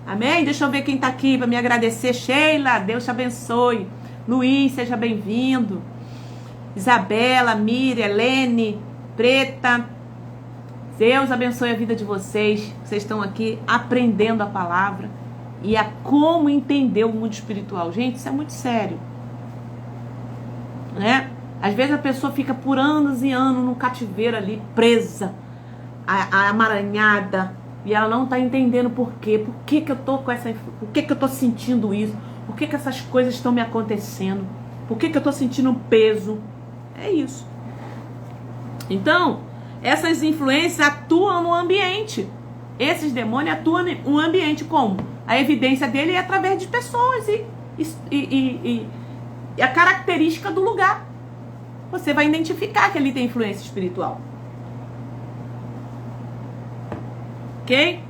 Speaker 1: Amém? Deixa eu ver quem tá aqui para me agradecer. Sheila, Deus te abençoe. Luiz, seja bem-vindo. Isabela, Miriam, Helene, Preta. Deus abençoe a vida de vocês. Vocês estão aqui aprendendo a palavra e a como entender o mundo espiritual. Gente, isso é muito sério, né? Às vezes a pessoa fica por anos e anos no cativeiro ali, presa, amaranhada, e ela não está entendendo por quê. Por que que eu tô com essa... Por que que eu tô sentindo isso? Por que que essas coisas estão me acontecendo? Por que que eu estou sentindo um peso? É isso. Então, essas influências atuam no ambiente. Esses demônios atuam no ambiente como? A evidência dele é através de pessoas e a característica do lugar. Você vai identificar que ali tem influência espiritual. Ok?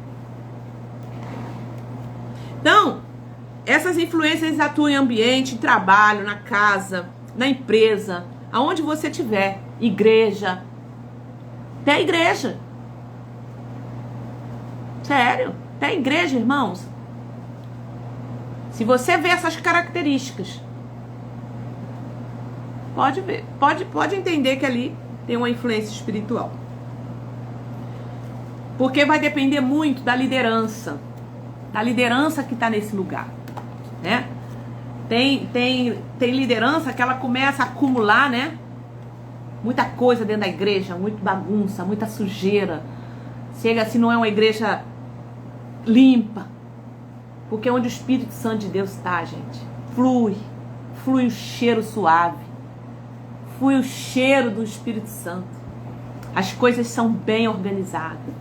Speaker 1: Então, essas influências atuam em ambiente, em trabalho, na casa, na empresa, aonde você estiver. Igreja. Até igreja. Sério. Até igreja, irmãos. Se você vê essas características, pode ver, pode entender que ali tem uma influência espiritual. Porque vai depender muito da liderança que está nesse lugar, né? Tem liderança que ela começa a acumular, né? Muita coisa dentro da igreja, muita bagunça, muita sujeira. Chega assim, não é uma igreja limpa. Porque é onde o Espírito Santo de Deus está, gente. Flui. flui o cheiro suave, flui o cheiro do Espírito Santo. As coisas são bem organizadas.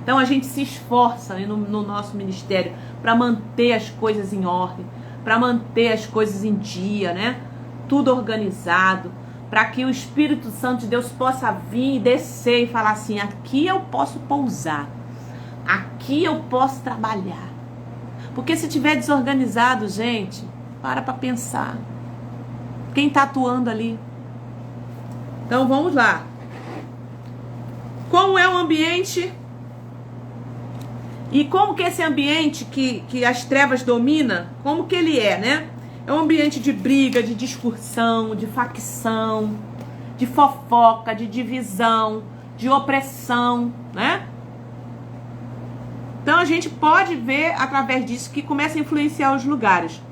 Speaker 1: Então a gente se esforça, né, no nosso ministério para manter as coisas em ordem, para manter as coisas em dia, né? Tudo organizado, para que o Espírito Santo de Deus possa vir e descer e falar assim: aqui eu posso pousar, aqui eu posso trabalhar. Porque se tiver desorganizado, gente, para pensar. Quem está atuando ali? Então vamos lá. Como é o ambiente? E como que esse ambiente que as trevas dominam, como que ele é, né? É um ambiente de briga, de discussão, de facção, de fofoca, de divisão, de opressão, né? Então a gente pode ver através disso que começa a influenciar os lugares.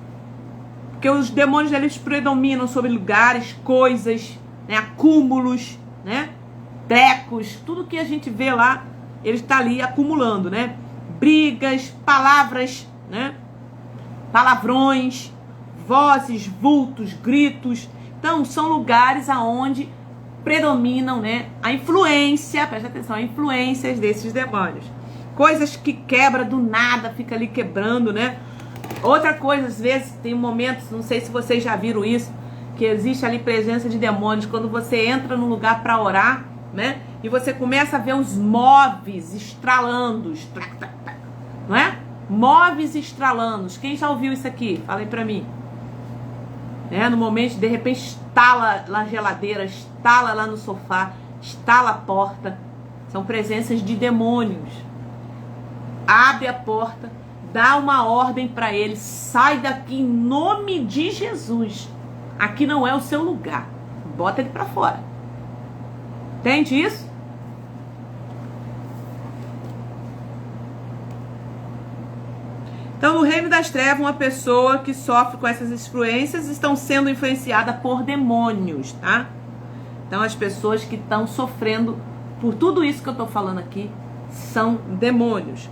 Speaker 1: Porque os demônios, eles predominam sobre lugares, coisas, né? Acúmulos, né? Trecos, tudo que a gente vê lá, ele está ali acumulando, né? Brigas, palavras, né? Palavrões, vozes, vultos, gritos. Então, são lugares aonde predominam, né, a influência, presta atenção, a influências desses demônios. Coisas que quebra do nada, fica ali quebrando, né? Outra coisa, às vezes, tem momentos, não sei se vocês já viram isso, que existe ali presença de demônios, quando você entra num lugar para orar, né? E você começa a ver os móveis estralando, não é? Móveis estralando. Quem já ouviu isso aqui? Fala aí pra mim. No momento, de repente, estala na geladeira, estala lá no sofá, estala a porta. São presenças de demônios. Abre a porta, dá uma ordem para ele: sai daqui em nome de Jesus. Aqui não é o seu lugar. Bota ele para fora. Entende isso? Então, no reino das trevas, uma pessoa que sofre com essas influências estão sendo influenciada por demônios, tá? Então, as pessoas que estão sofrendo por tudo isso que eu estou falando aqui são demônios.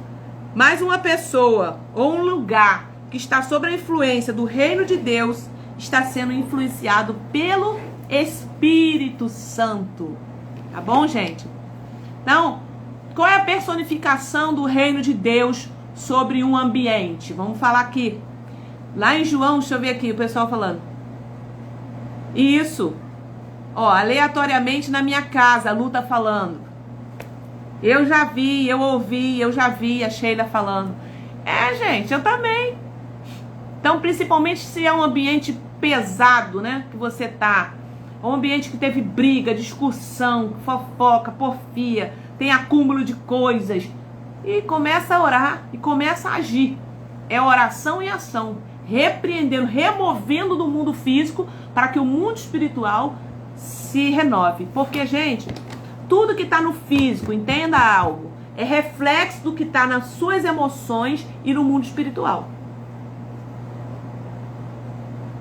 Speaker 1: Mas uma pessoa ou um lugar que está sob a influência do reino de Deus está sendo influenciado pelo Espírito Santo. Tá bom, gente? Então, qual é a personificação do reino de Deus sobre um ambiente? Vamos falar aqui. Lá em João, deixa eu ver aqui o pessoal falando. Isso. Ó, aleatoriamente na minha casa, a Lu tá falando. Eu já vi, eu ouvi, eu já vi a Sheila falando. Gente, eu também. Então, principalmente se é um ambiente pesado, né? Que você tá. Um ambiente que teve briga, discussão, fofoca, porfia, tem acúmulo de coisas. E começa a orar e começa a agir. É oração e ação. Repreendendo, removendo do mundo físico para que o mundo espiritual se renove. Porque, gente, tudo que está no físico, entenda algo, é reflexo do que está nas suas emoções e no mundo espiritual.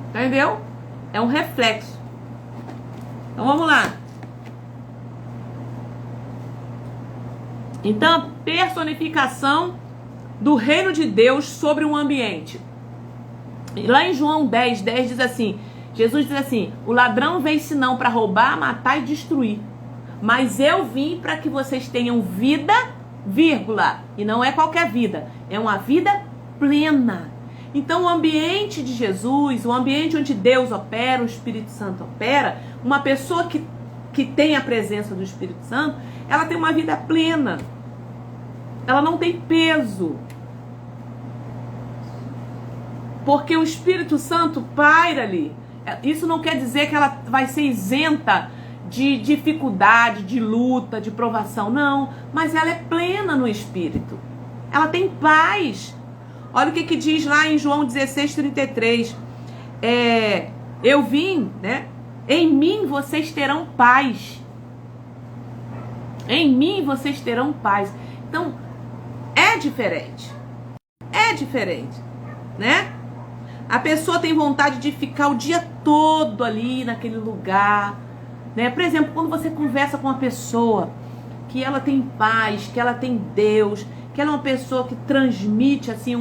Speaker 1: Entendeu? É um reflexo. Então vamos lá. Então, a personificação do reino de Deus sobre um ambiente. Lá em João 10 diz assim, Jesus diz assim: o ladrão vem senão para roubar, matar e destruir. Mas eu vim para que vocês tenham vida, vírgula. E não é qualquer vida, é uma vida plena. Então, o ambiente de Jesus, o ambiente onde Deus opera, o Espírito Santo opera, uma pessoa que tem a presença do Espírito Santo, ela tem uma vida plena. Ela não tem peso. Porque o Espírito Santo paira ali. Isso não quer dizer que ela vai ser isenta de dificuldade, de luta, de provação. Não, mas ela é plena no Espírito. Ela tem paz. Olha o que diz lá em João 16:33. Eu vim, né? Em mim vocês terão paz. Em mim vocês terão paz. Então, é diferente. É diferente, né? A pessoa tem vontade de ficar o dia todo ali naquele lugar, né? Por exemplo, quando você conversa com uma pessoa que ela tem paz, que ela tem Deus, que ela é uma pessoa que transmite assim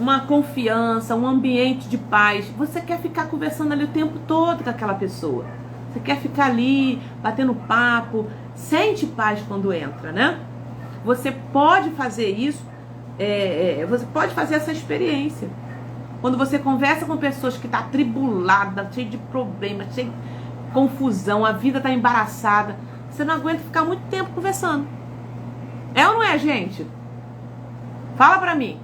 Speaker 1: uma confiança, um ambiente de paz. Você quer ficar conversando ali o tempo todo com aquela pessoa. Você quer ficar ali, batendo papo. Sente paz quando entra, né? Você pode fazer isso, você pode fazer essa experiência. Quando você conversa com pessoas que estão atribuladas, cheio de problemas, cheio de confusão, a vida está embaraçada, você não aguenta ficar muito tempo conversando. É ou não é, gente? Fala pra mim.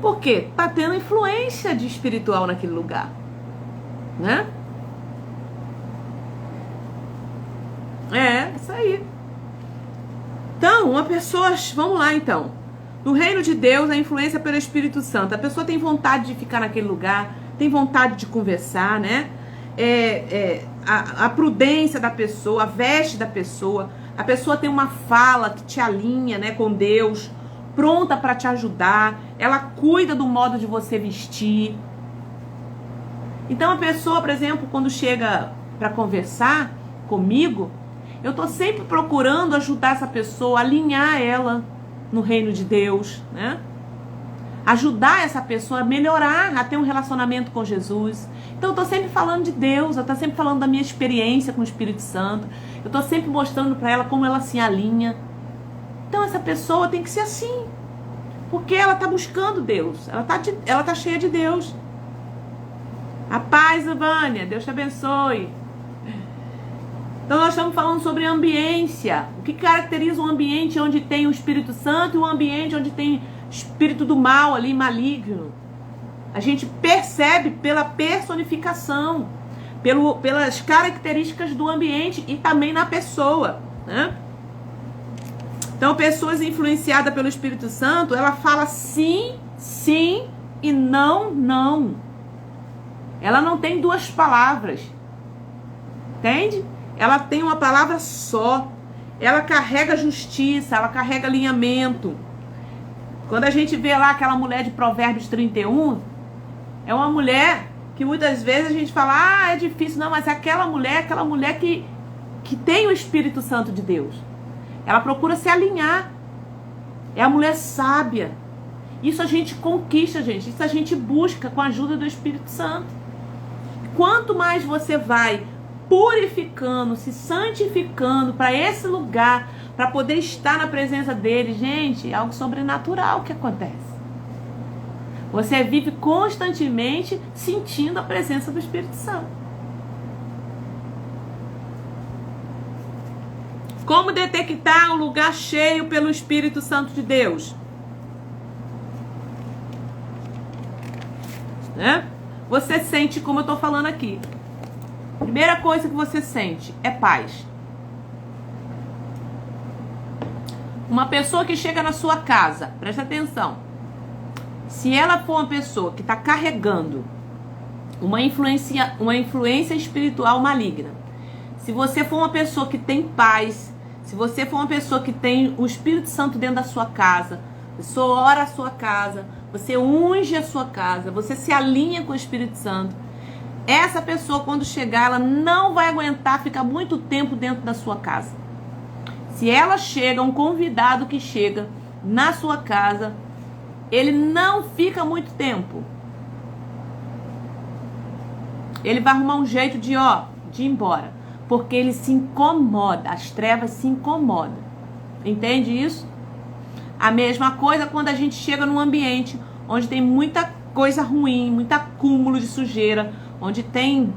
Speaker 1: Por quê? Tá tendo influência de espiritual naquele lugar, né? É, isso aí. Então, uma pessoa... Vamos lá, então. No reino de Deus, a influência pelo Espírito Santo. A pessoa tem vontade de ficar naquele lugar, tem vontade de conversar, né? A prudência da pessoa, a veste da pessoa. A pessoa tem uma fala que te alinha, né, com Deus, pronta para te ajudar. Ela cuida do modo de você vestir. Então, a pessoa, por exemplo, quando chega para conversar comigo, eu tô sempre procurando ajudar essa pessoa, alinhar ela no reino de Deus, né? Ajudar essa pessoa a melhorar, a ter um relacionamento com Jesus. Então eu tô sempre falando de Deus, eu tô sempre falando da minha experiência com o Espírito Santo. Eu tô sempre mostrando para ela como ela se alinha. Então essa pessoa tem que ser assim, porque ela tá buscando Deus, ela tá cheia de Deus. A paz, Vânia, Deus te abençoe. Então nós estamos falando sobre ambiência. O que caracteriza um ambiente onde tem o Espírito Santo e um ambiente onde tem espírito do mal ali, maligno. A gente percebe pela personificação, pelas características do ambiente e também na pessoa, né? Então, pessoas influenciadas pelo Espírito Santo, ela fala sim, sim e não, não. Ela não tem duas palavras. Entende? Ela tem uma palavra só. Ela carrega justiça, ela carrega alinhamento. Quando a gente vê lá aquela mulher de Provérbios 31, é uma mulher que muitas vezes a gente fala, é difícil. Não, mas é aquela mulher que tem o Espírito Santo de Deus. Ela procura se alinhar. É a mulher sábia. Isso a gente conquista, gente. Isso a gente busca com a ajuda do Espírito Santo. Quanto mais você vai purificando, se santificando para esse lugar, para poder estar na presença dele, gente, é algo sobrenatural que acontece. Você vive constantemente sentindo a presença do Espírito Santo. Como detectar um lugar cheio pelo Espírito Santo de Deus? Né? Você sente, como eu estou falando aqui. Primeira coisa que você sente é paz. Uma pessoa que chega na sua casa, presta atenção. Se ela for uma pessoa que está carregando uma influência espiritual maligna, se você for uma pessoa que tem paz, se você for uma pessoa que tem o Espírito Santo dentro da sua casa, você ora a sua casa, você unge a sua casa, você se alinha com o Espírito Santo, essa pessoa, quando chegar, ela não vai aguentar ficar muito tempo dentro da sua casa. Se ela chega, um convidado que chega na sua casa, ele não fica muito tempo. Ele vai arrumar um jeito de ir embora. Porque ele se incomoda, as trevas se incomodam. Entende isso? A mesma coisa quando a gente chega num ambiente onde tem muita coisa ruim, muito acúmulo de sujeira, onde tem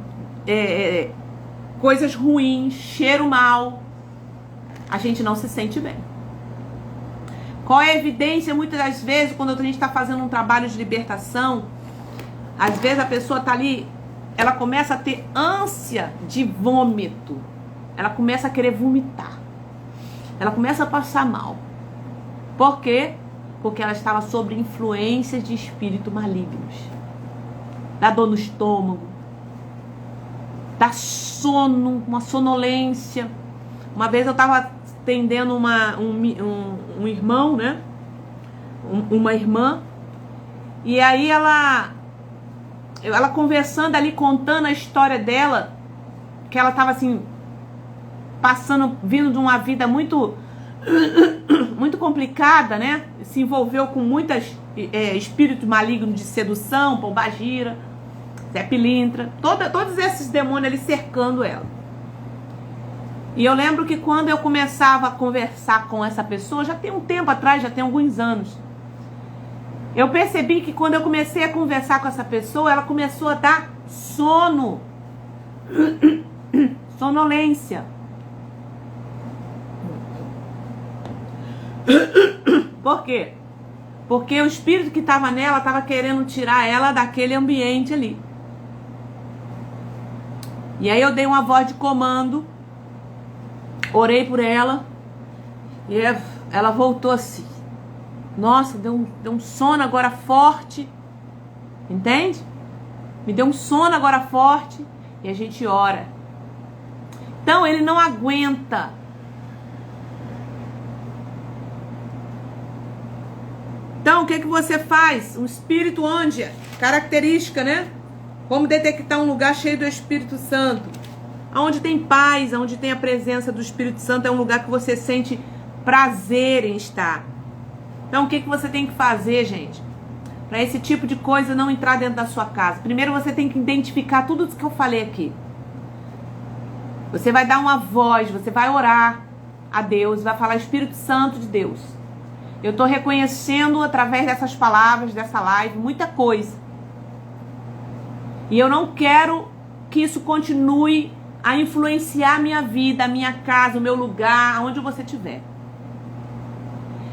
Speaker 1: coisas ruins, cheiro mal, a gente não se sente bem. Qual é a evidência? Muitas das vezes, quando a gente está fazendo um trabalho de libertação, às vezes a pessoa está ali, ela começa a ter ânsia de vômito. Ela começa a querer vomitar. Ela começa a passar mal. Por quê? Porque ela estava sob influências de espíritos malignos. Dá dor no estômago. Dá sono, uma sonolência. Uma vez eu estava atendendo um irmão, né? Uma irmã. E aí ela conversando ali, contando a história dela, que ela estava assim, vindo de uma vida muito complicada, né? Se envolveu com muitas espírito maligno de sedução, pombagira, Zé Pilintra, todos esses demônios ali cercando ela. E eu lembro que quando eu começava a conversar com essa pessoa, já tem um tempo atrás, já tem alguns anos, eu percebi que quando eu comecei a conversar com essa pessoa, ela começou a dar sono, sonolência. Por quê? Porque o espírito que estava nela estava querendo tirar ela daquele ambiente ali. E aí eu dei uma voz de comando, orei por ela, e ela voltou assim. Nossa, deu um sono agora forte, entende? Me deu um sono agora forte, e a gente ora. Então ele não aguenta. Então o que você faz? Um espírito onde? Característica, né? Como detectar um lugar cheio do Espírito Santo? Onde tem paz, onde tem a presença do Espírito Santo, é um lugar que você sente prazer em estar. Então o que você tem que fazer, gente? Para esse tipo de coisa não entrar dentro da sua casa. Primeiro você tem que identificar tudo isso que eu falei aqui. Você vai dar uma voz, você vai orar a Deus, vai falar Espírito Santo de Deus. Eu estou reconhecendo através dessas palavras, dessa live, muita coisa. E eu não quero que isso continue a influenciar a minha vida, a minha casa, o meu lugar, aonde você estiver.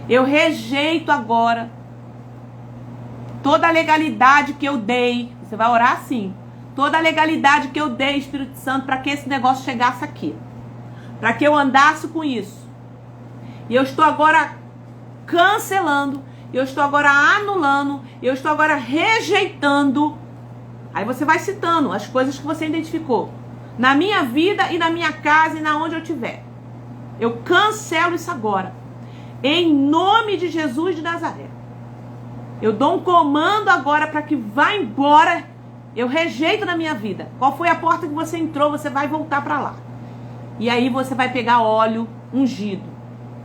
Speaker 1: Eu rejeito agora toda a legalidade que eu dei. Você vai orar assim. Toda a legalidade que eu dei, Espírito Santo, para que esse negócio chegasse aqui. Para que eu andasse com isso. E eu estou agora cancelando. Eu estou agora anulando. Eu estou agora rejeitando. Aí você vai citando as coisas que você identificou. Na minha vida e na minha casa e na onde eu estiver. Eu cancelo isso agora. Em nome de Jesus de Nazaré. Eu dou um comando agora para que vá embora. Eu rejeito na minha vida. Qual foi a porta que você entrou? Você vai voltar para lá. E aí você vai pegar óleo ungido.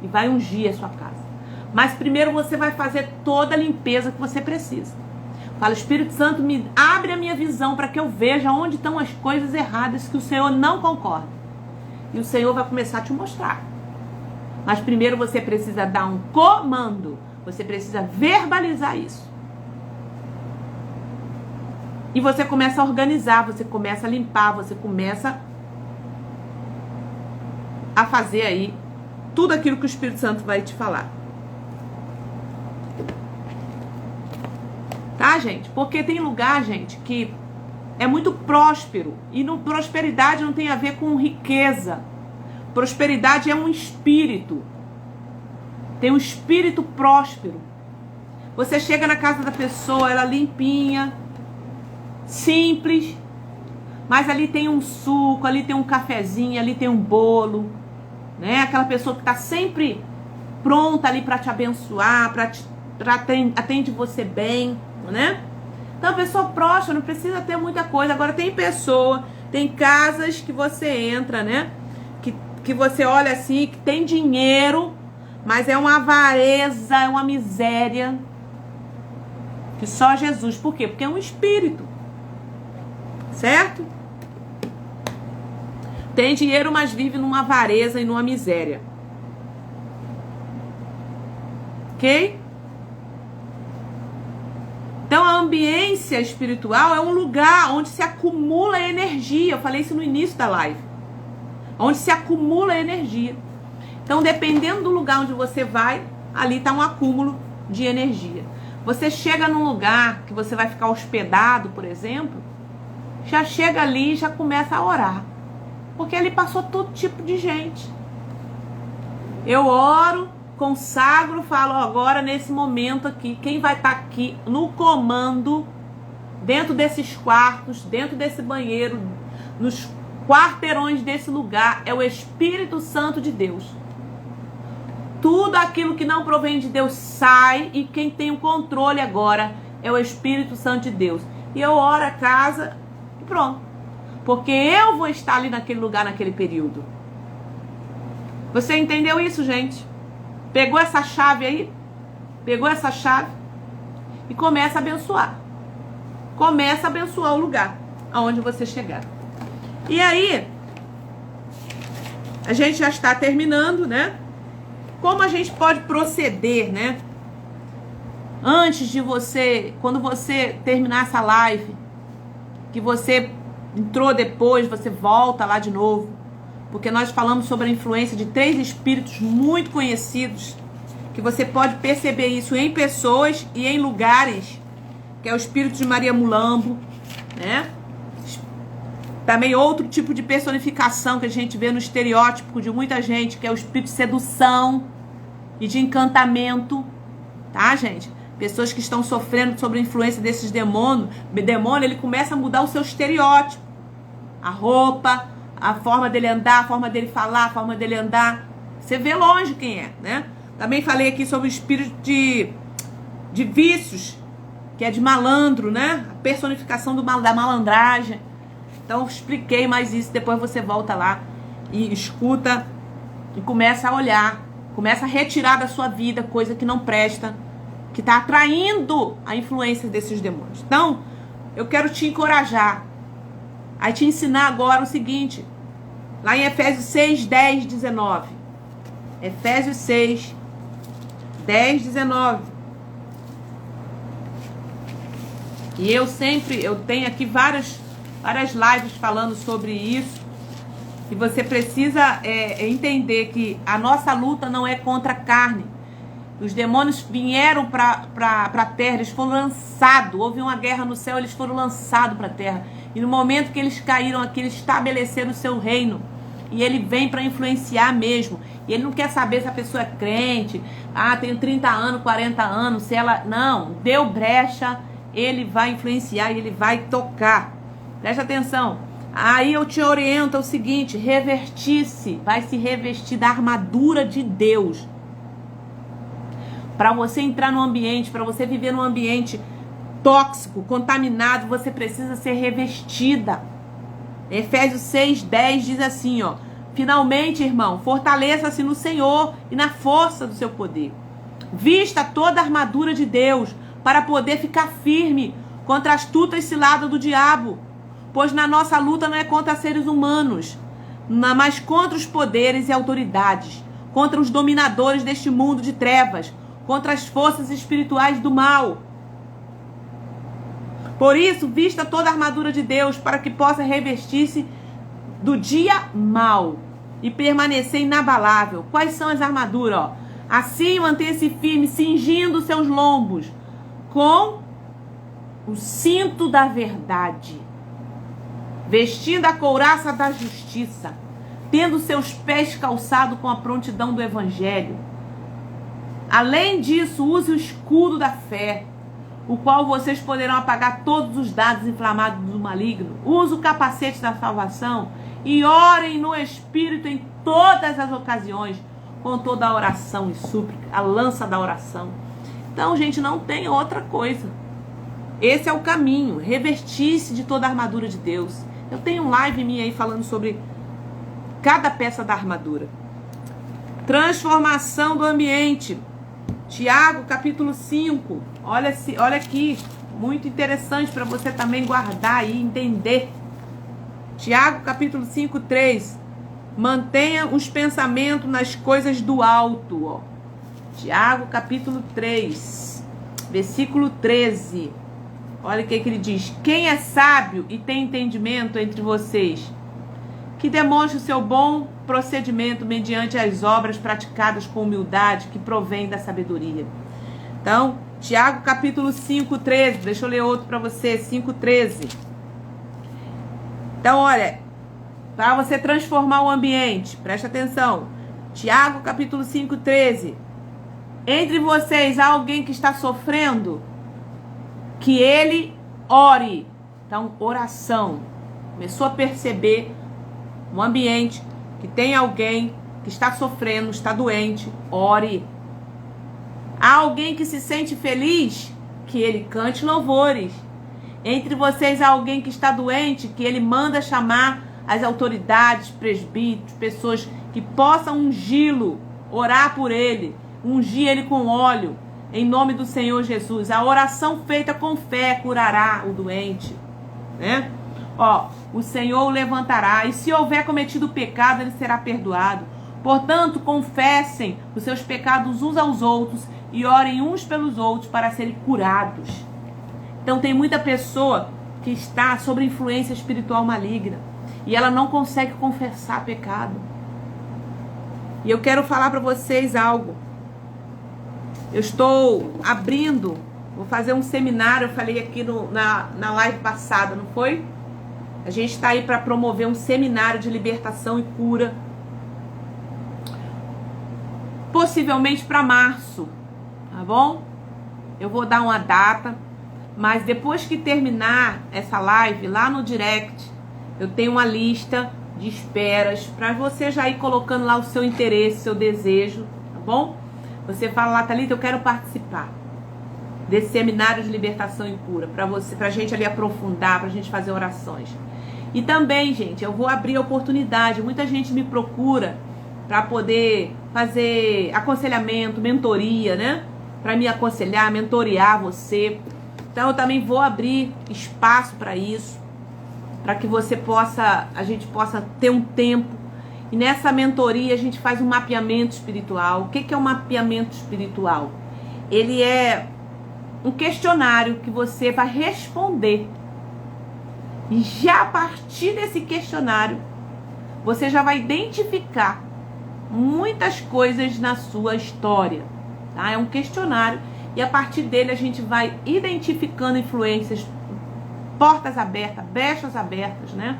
Speaker 1: E vai ungir a sua casa. Mas primeiro você vai fazer toda a limpeza que você precisa. Fala, Espírito Santo, me abre a minha visão para que eu veja onde estão as coisas erradas que o Senhor não concorda. E o Senhor vai começar a te mostrar. Mas primeiro você precisa dar um comando. Você precisa verbalizar isso. E você começa a organizar, você começa a limpar, você começa a fazer aí tudo aquilo que o Espírito Santo vai te falar. Tá, gente? Porque tem lugar, gente, que é muito próspero. E prosperidade não tem a ver com riqueza. Prosperidade é um espírito. Tem um espírito próspero. Você chega na casa da pessoa, ela limpinha, simples, mas ali tem um suco, ali tem um cafezinho, ali tem um bolo, né? Aquela pessoa que está sempre pronta ali para te abençoar, atende você bem, né? Então a pessoa próspera não precisa ter muita coisa. Agora tem tem casas que você entra, né? Que você olha assim, que tem dinheiro, mas é uma avareza, é uma miséria. Que só Jesus. Por quê? Porque é um espírito. Certo? Tem dinheiro, mas vive numa avareza e numa miséria. Ok? Então a ambiência espiritual é um lugar onde se acumula energia. Eu falei isso no início da live. Onde se acumula energia. Então, dependendo do lugar onde você vai, ali está um acúmulo de energia. Você chega num lugar que você vai ficar hospedado, por exemplo, já chega ali e já começa a orar. Porque ali passou todo tipo de gente. Eu oro, consagro, falo agora nesse momento aqui, quem vai estar aqui no comando, dentro desses quartos, dentro desse banheiro, nos quarteirões desse lugar, é o Espírito Santo de Deus. Tudo aquilo que não provém de Deus sai, e quem tem o controle agora é o Espírito Santo de Deus. E eu oro a casa e pronto. Porque eu vou estar ali naquele lugar, naquele período. Você entendeu isso, gente? Pegou essa chave aí? Pegou essa chave? e começa a abençoar. Começa a abençoar o lugar aonde você chegar. E aí, a gente já está terminando, né? Como a gente pode proceder, né? Antes de você, quando você terminar essa live, que você entrou depois, você volta lá de novo, porque nós falamos sobre a influência de 3 espíritos muito conhecidos, que você pode perceber isso em pessoas e em lugares, que é o espírito de Maria Mulambo, né? Também outro tipo de personificação que a gente vê no estereótipo de muita gente, que é o espírito de sedução e de encantamento, tá, gente? Pessoas que estão sofrendo sobre a influência desses demônios. O demônio, ele começa a mudar o seu estereótipo. A roupa, a forma dele andar, a forma dele falar, a forma dele andar. Você vê longe quem é, né? Também falei aqui sobre o espírito de vícios, que é de malandro, né? A personificação da malandragem. Então, expliquei mais isso. Depois você volta lá e escuta e começa a olhar. Começa a retirar da sua vida coisa que não presta, que está atraindo a influência desses demônios. Então, eu quero te encorajar a te ensinar agora o seguinte. Lá em Efésios 6, 10, 19. Efésios 6, 10, 19. E eu tenho aqui várias lives falando sobre isso. E você precisa entender que a nossa luta não é contra a carne. Os demônios vieram para a terra, eles foram lançados. Houve uma guerra no céu, eles foram lançados para a terra. E no momento que eles caíram aqui, eles estabeleceram o seu reino. E ele vem para influenciar mesmo. E ele não quer saber se a pessoa é crente. Tem 30 anos, 40 anos, se ela... Não, deu brecha, ele vai influenciar e ele vai tocar. Presta atenção. Aí eu te oriento o seguinte, revestir-se, vai se revestir da armadura de Deus. Para você entrar no ambiente, para você viver num ambiente tóxico, contaminado, você precisa ser revestida. Efésios 6, 10 diz assim, ó. Finalmente, irmão, fortaleça-se no Senhor e na força do seu poder. Vista toda a armadura de Deus para poder ficar firme contra as astutas ciladas do diabo. Pois na nossa luta não é contra seres humanos, mas contra os poderes e autoridades, contra os dominadores deste mundo de trevas, contra as forças espirituais do mal. Por isso, vista toda a armadura de Deus para que possa revestir-se do dia mau e permanecer inabalável. Quais são as armaduras? Ó? Assim, mantenha-se firme, cingindo seus lombos com o cinto da verdade, vestindo a couraça da justiça, tendo seus pés calçados com a prontidão do evangelho. Além disso, use o escudo da fé, o qual vocês poderão apagar todos os dardos inflamados do maligno. Use o capacete da salvação e orem no Espírito em todas as ocasiões, com toda a oração e súplica, a lança da oração. Então, gente, não tem outra coisa. Esse é o caminho, revestir-se de toda a armadura de Deus. Eu tenho um live minha aí falando sobre cada peça da armadura. Transformação do ambiente. Tiago, capítulo 5. Olha aqui, muito interessante para você também guardar e entender. Tiago, capítulo 5, 3. Mantenha os pensamentos nas coisas do alto. Ó. Tiago, capítulo 3, versículo 13. Olha o que ele diz. Quem é sábio e tem entendimento entre vocês, que demonstre o seu bom procedimento mediante as obras praticadas com humildade que provém da sabedoria. Então, Tiago capítulo 5, 13. Deixa eu ler outro para você. 5, 13. Então, olha, para você transformar o ambiente, presta atenção. Tiago capítulo 5, 13. Entre vocês há alguém que está sofrendo, que ele ore. Então, oração. Começou a perceber um ambiente que tem alguém que está sofrendo, está doente, ore. Há alguém que se sente feliz, que ele cante louvores. Entre vocês há alguém que está doente, que ele manda chamar as autoridades, presbíteros, pessoas que possam ungí-lo, orar por ele, ungir ele com óleo. em nome do Senhor Jesus. A oração feita com fé curará o doente, né? Ó, o Senhor o levantará, e se houver cometido pecado, ele será perdoado. Portanto, confessem os seus pecados uns aos outros e orem uns pelos outros para serem curados. Então tem muita pessoa que está sob influência espiritual maligna e ela não consegue confessar pecado. E eu quero falar para vocês algo. Eu estou abrindo, vou fazer um seminário, eu falei aqui na live passada, não foi? A gente está aí para promover um seminário de libertação e cura. Possivelmente para março, tá bom? Eu vou dar uma data, mas depois que terminar essa live, lá no direct, eu tenho uma lista de esperas para você já ir colocando lá o seu interesse, seu desejo, tá bom? Você fala lá, Thalita, eu quero participar desse seminário de libertação e cura, pra gente ali aprofundar, pra gente fazer orações. E também, gente, eu vou abrir a oportunidade, muita gente me procura para poder fazer aconselhamento, mentoria, né? Para me aconselhar, mentorear você. Então eu também vou abrir espaço para isso, para que a gente possa ter um tempo. E nessa mentoria a gente faz um mapeamento espiritual. O que é um mapeamento espiritual? Ele é um questionário que você vai responder. E já a partir desse questionário, você já vai identificar muitas coisas na sua história, tá? É um questionário e a partir dele a gente vai identificando influências, portas abertas, brechas abertas, né?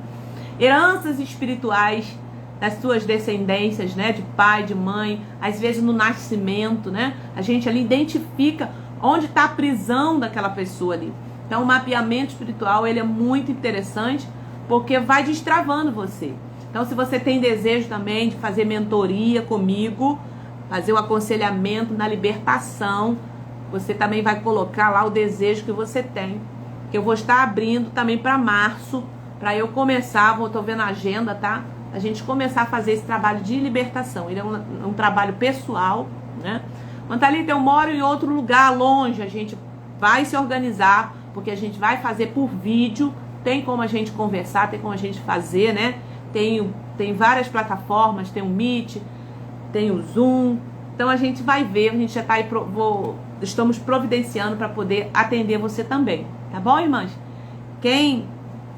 Speaker 1: Heranças espirituais das suas descendências, né? De pai, de mãe, às vezes no nascimento, né? A gente ali identifica onde está a prisão daquela pessoa ali. Então o mapeamento espiritual, ele é muito interessante porque vai destravando você. Então se você tem desejo também de fazer mentoria comigo, fazer o aconselhamento na libertação, você também vai colocar lá o desejo que você tem, que eu vou estar abrindo também para março, para eu começar, tô vendo a agenda, tá? A gente começar a fazer esse trabalho de libertação. Ele é um trabalho pessoal, né? Mas, Thalita, eu moro em outro lugar longe, a gente vai se organizar, porque a gente vai fazer por vídeo, tem como a gente conversar, tem como a gente fazer, né? Tem várias plataformas, tem o Meet, tem o Zoom, então a gente vai ver, a gente já está aí, estamos providenciando para poder atender você também, tá bom, irmãs? Quem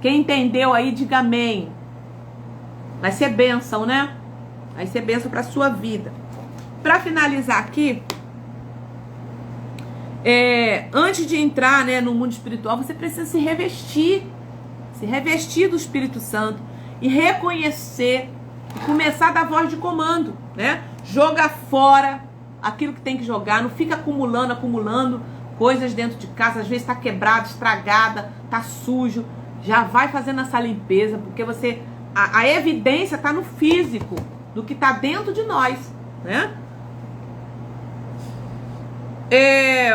Speaker 1: entendeu aí, diga amém. Vai ser bênção, né? Vai ser bênção para a sua vida. Para finalizar aqui, antes de entrar, né, no mundo espiritual, você precisa se revestir do Espírito Santo e reconhecer e começar a dar voz de comando, né? Joga fora aquilo que tem que jogar, não fica acumulando coisas dentro de casa, às vezes está quebrada, estragada, está sujo, já vai fazendo essa limpeza, porque a evidência está no físico, do que está dentro de nós, né?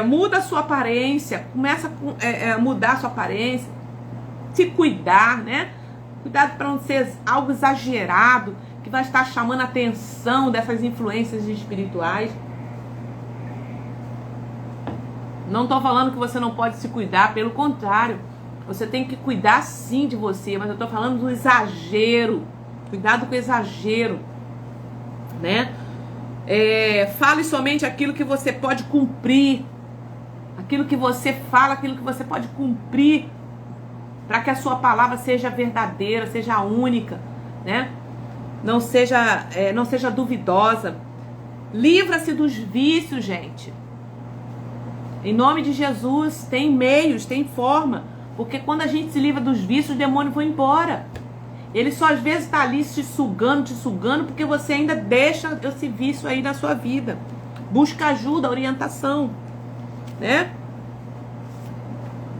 Speaker 1: Muda a sua aparência, começa a mudar a sua aparência, se cuidar, né? Cuidado para não ser algo exagerado, que vai estar chamando a atenção dessas influências espirituais. Não estou falando que você não pode se cuidar, pelo contrário, você tem que cuidar sim de você, mas eu estou falando do exagero. Cuidado com o exagero, né? Fale somente aquilo que você pode cumprir, aquilo que você fala, aquilo que você pode cumprir, para que a sua palavra seja verdadeira, seja única, né? Não seja duvidosa. Livra-se dos vícios, gente. Em nome de Jesus, tem meios, tem forma, porque quando a gente se livra dos vícios, o demônio vai embora. Ele só às vezes está ali te sugando, porque você ainda deixa esse vício aí na sua vida. Busca ajuda, orientação, né?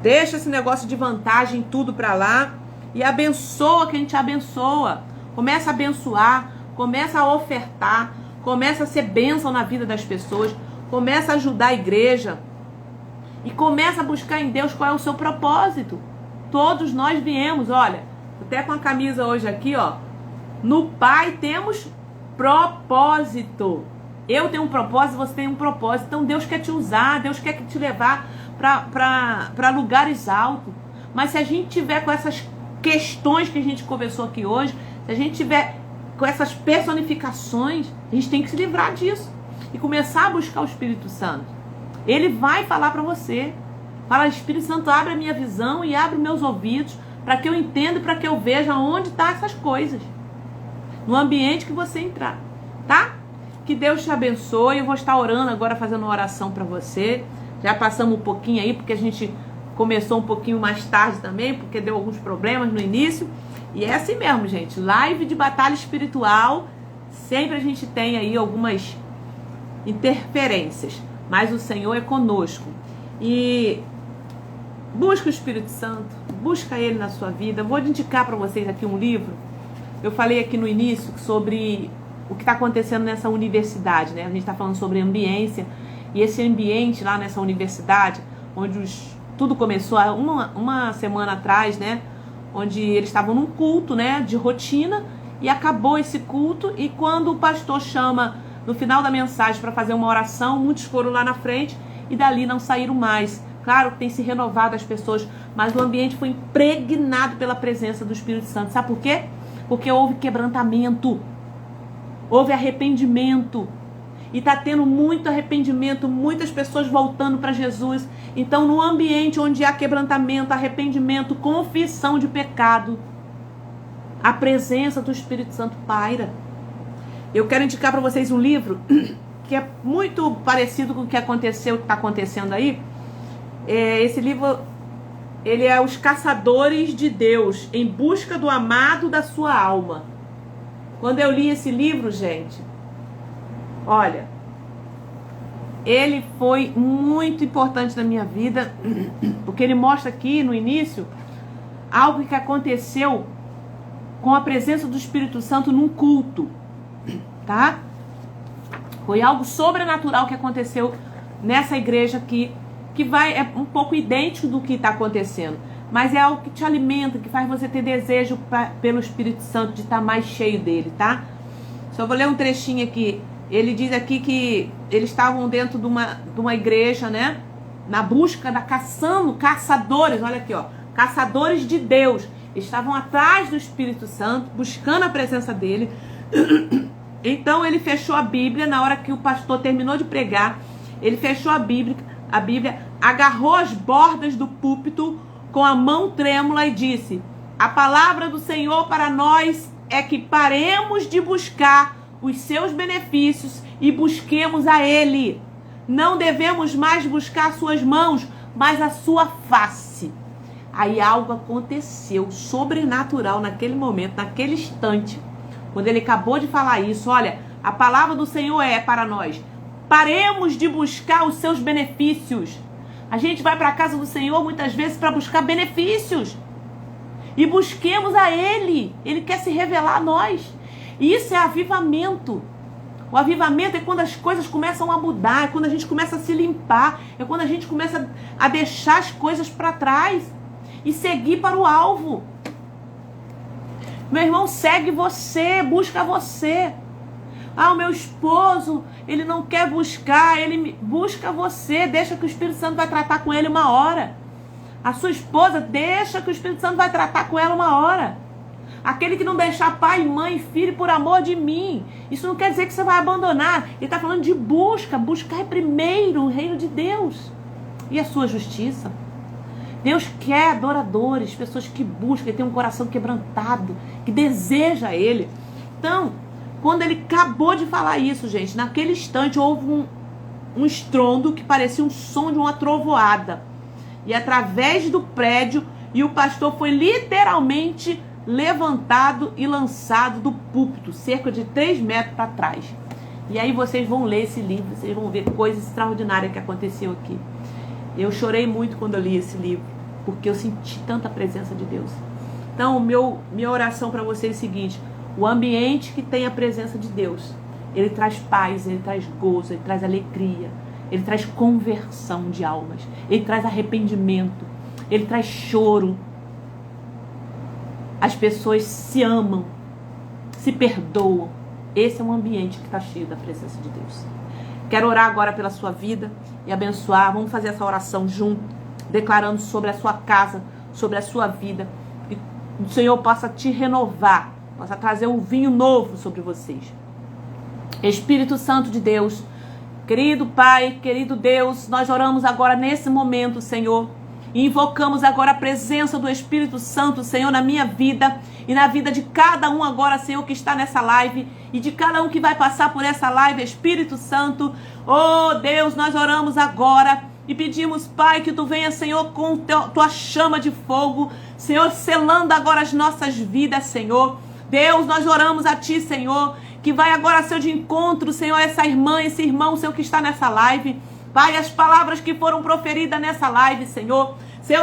Speaker 1: Deixa esse negócio de vantagem tudo pra lá e abençoa quem te abençoa. Começa a abençoar, começa a ofertar, começa a ser bênção na vida das pessoas, começa a ajudar a igreja e começa a buscar em Deus qual é o seu propósito. Todos nós viemos, olha, até com a camisa hoje aqui, ó. No Pai temos propósito. Eu tenho um propósito, você tem um propósito. Então Deus quer te usar, Deus quer te levar para lugares altos. Mas se a gente tiver com essas questões que a gente conversou aqui hoje, se a gente tiver com essas personificações, a gente tem que se livrar disso e começar a buscar o Espírito Santo. Ele vai falar para você. Fala, Espírito Santo, abre a minha visão e abre meus ouvidos para que eu entenda e para que eu veja onde estão essas coisas. No ambiente que você entrar, tá? Que Deus te abençoe. Eu vou estar orando agora, fazendo uma oração para você. Já passamos um pouquinho aí, porque a gente começou um pouquinho mais tarde também, porque deu alguns problemas no início. E é assim mesmo, gente. Live de batalha espiritual. Sempre a gente tem aí algumas interferências. Mas o Senhor é conosco. E busca o Espírito Santo. Busca Ele na sua vida. Vou indicar para vocês aqui um livro. Eu falei aqui no início sobre o que está acontecendo nessa universidade, né? A gente está falando sobre ambiência. E esse ambiente lá nessa universidade, onde tudo começou há uma semana atrás, né? Onde eles estavam num culto, né? De rotina. E acabou esse culto. E quando o pastor chama no final da mensagem para fazer uma oração, muitos foram lá na frente e dali não saíram mais. Claro que tem se renovado as pessoas, mas o ambiente foi impregnado pela presença do Espírito Santo. Sabe por quê? Porque houve quebrantamento. Houve arrependimento. E está tendo muito arrependimento, muitas pessoas voltando para Jesus. Então, no ambiente onde há quebrantamento, arrependimento, confissão de pecado, a presença do Espírito Santo paira. Eu quero indicar para vocês um livro que é muito parecido com o que aconteceu, que está acontecendo aí. Esse livro, ele é Os Caçadores de Deus, em busca do amado da sua alma. Quando eu li esse livro, gente, olha, ele foi muito importante na minha vida, porque ele mostra aqui no início algo que aconteceu com a presença do Espírito Santo num culto, tá? Foi algo sobrenatural que aconteceu nessa igreja aqui, que é um pouco idêntico do que está acontecendo, mas é algo que te alimenta, que faz você ter desejo pelo Espírito Santo de estar mais cheio dele, tá? Só vou ler um trechinho aqui. Ele diz aqui que eles estavam dentro de uma igreja, né? Na busca, caçando caçadores, olha aqui, ó, caçadores de Deus. Eles estavam atrás do Espírito Santo, buscando a presença dele. Então ele fechou a Bíblia, na hora que o pastor terminou de pregar, ele fechou a Bíblia, agarrou as bordas do púlpito com a mão trêmula e disse: a palavra do Senhor para nós é que paremos de buscar os seus benefícios e busquemos a Ele. Não devemos mais buscar suas mãos, mas a sua face. Aí algo aconteceu sobrenatural naquele momento, naquele instante, quando ele acabou de falar isso. Olha, a palavra do Senhor é para nós: paremos de buscar os seus benefícios. A gente vai para a casa do Senhor muitas vezes para buscar benefícios. E busquemos a Ele. Ele quer se revelar a nós. E isso é avivamento. O avivamento é quando as coisas começam a mudar, é quando a gente começa a se limpar, é quando a gente começa a deixar as coisas para trás e seguir para o alvo. Meu irmão, segue você, busca você. Ah, o meu esposo, ele não quer buscar, busca você, deixa que o Espírito Santo vai tratar com ele uma hora. A sua esposa, deixa que o Espírito Santo vai tratar com ela uma hora. Aquele que não deixar pai, mãe, filho por amor de mim, isso não quer dizer que você vai abandonar. Ele está falando de busca. Buscar primeiro o reino de Deus e a sua justiça. Deus quer adoradores, pessoas que buscam, que têm um coração quebrantado, que deseja Ele. Então, quando ele acabou de falar isso, gente, naquele instante houve um estrondo que parecia um som de uma trovoada. E através do prédio, e o pastor foi literalmente levantado e lançado do púlpito, cerca de 3 metros para trás. E aí vocês vão ler esse livro, vocês vão ver coisas extraordinárias que aconteceu aqui. Eu chorei muito quando eu li esse livro, porque eu senti tanta presença de Deus. Então, minha oração para vocês é o seguinte: o ambiente que tem a presença de Deus, ele traz paz, ele traz gozo, ele traz alegria, ele traz conversão de almas, ele traz arrependimento, ele traz choro. As pessoas se amam, se perdoam, Esse é um ambiente que está cheio da presença de Deus. Quero orar agora pela sua vida e abençoar. Vamos fazer essa oração junto, declarando sobre a sua casa, sobre a sua vida. Que o Senhor possa te renovar, possa trazer um vinho novo sobre vocês. Espírito Santo de Deus, querido Pai, querido Deus, nós oramos agora nesse momento, Senhor, e invocamos agora a presença do Espírito Santo, Senhor, na minha vida e na vida de cada um agora, Senhor, que está nessa live e de cada um que vai passar por essa live. Espírito Santo, oh Deus, nós oramos agora e pedimos, Pai, que Tu venha, Senhor, com Tua chama de fogo, Senhor, selando agora as nossas vidas, Senhor. Deus, nós oramos a Ti, Senhor, que vai agora ser de encontro, Senhor, essa irmã, esse irmão, Senhor, que está nessa live. Pai, as palavras que foram proferidas nessa live, Senhor,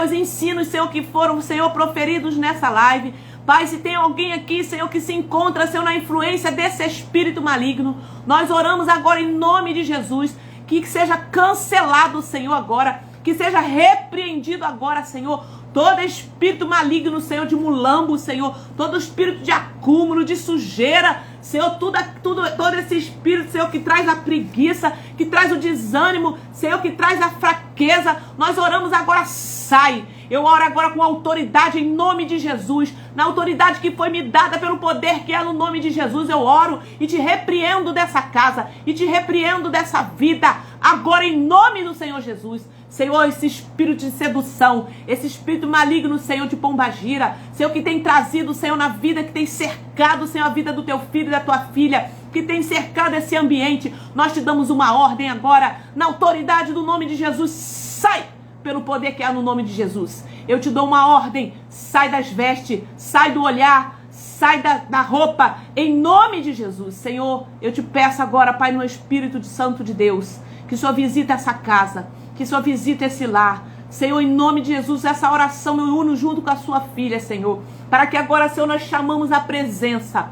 Speaker 1: os ensinos, Senhor, que foram, Senhor, proferidos nessa live. Pai, se tem alguém aqui, Senhor, que se encontra, Senhor, na influência desse espírito maligno, nós oramos agora em nome de Jesus, que seja cancelado, Senhor, agora, que seja repreendido agora, Senhor, todo espírito maligno, Senhor, de mulambo, Senhor, todo espírito de acúmulo, de sujeira, Senhor, todo esse espírito, Senhor, que traz a preguiça, que traz o desânimo, Senhor, que traz a fraqueza, nós oramos agora, sai. Eu oro agora com autoridade em nome de Jesus, na autoridade que foi me dada pelo poder que é no nome de Jesus. Eu oro e te repreendo dessa casa, e te repreendo dessa vida, agora em nome do Senhor Jesus. Senhor, esse espírito de sedução, esse espírito maligno, Senhor, de pombagira, Senhor, que tem trazido, Senhor, na vida, que tem cercado, Senhor, a vida do teu filho e da tua filha, que tem cercado esse ambiente, nós te damos uma ordem agora, na autoridade do nome de Jesus, sai pelo poder que há no nome de Jesus. Eu te dou uma ordem, sai das vestes, sai do olhar, sai da roupa, em nome de Jesus. Senhor, eu te peço agora, Pai, no Espírito Santo de Deus, que o Senhor visita essa casa, que o Senhor visita esse lar. Senhor, em nome de Jesus, essa oração eu uno junto com a sua filha, Senhor, para que agora, Senhor, nós chamamos a presença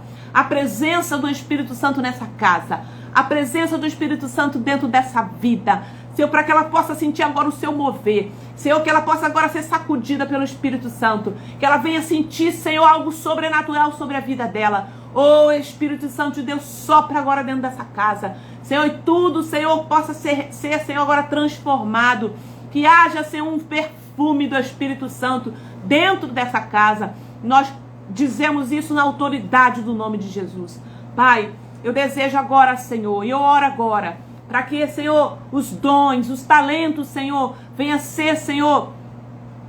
Speaker 1: do Espírito Santo nessa casa, a presença do Espírito Santo dentro dessa vida, Senhor, para que ela possa sentir agora o seu mover, Senhor, que ela possa agora ser sacudida pelo Espírito Santo, que ela venha sentir, Senhor, algo sobrenatural sobre a vida dela. Oh, Espírito Santo de Deus, sopra agora dentro dessa casa, Senhor, e tudo, Senhor, possa ser, Senhor, agora transformado, que haja, Senhor, um perfume do Espírito Santo dentro dessa casa. Nós dizemos isso na autoridade do nome de Jesus. Pai, eu desejo agora, Senhor, e eu oro agora, para que, Senhor, os dons, os talentos, Senhor, venham ser, Senhor,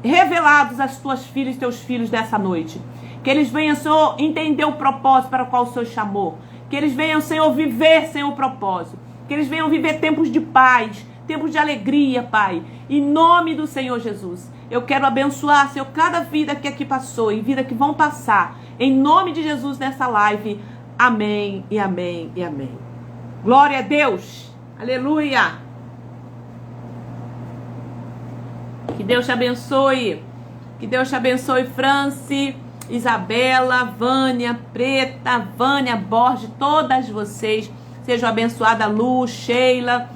Speaker 1: revelados às tuas filhas e teus filhos dessa noite. Que eles venham, Senhor, entender o propósito para o qual o Senhor chamou. Que eles venham, Senhor, viver, Senhor, o propósito. Que eles venham viver tempos de paz, tempos de alegria, Pai. Em nome do Senhor Jesus. Eu quero abençoar, Senhor, cada vida que aqui passou e vida que vão passar. Em nome de Jesus nessa live. Amém e amém e amém. Glória a Deus. Aleluia. Que Deus te abençoe. Que Deus te abençoe, Franci, Isabela, Vânia, Preta, Vânia, Borges, todas vocês. Sejam abençoadas, Lu, Sheila.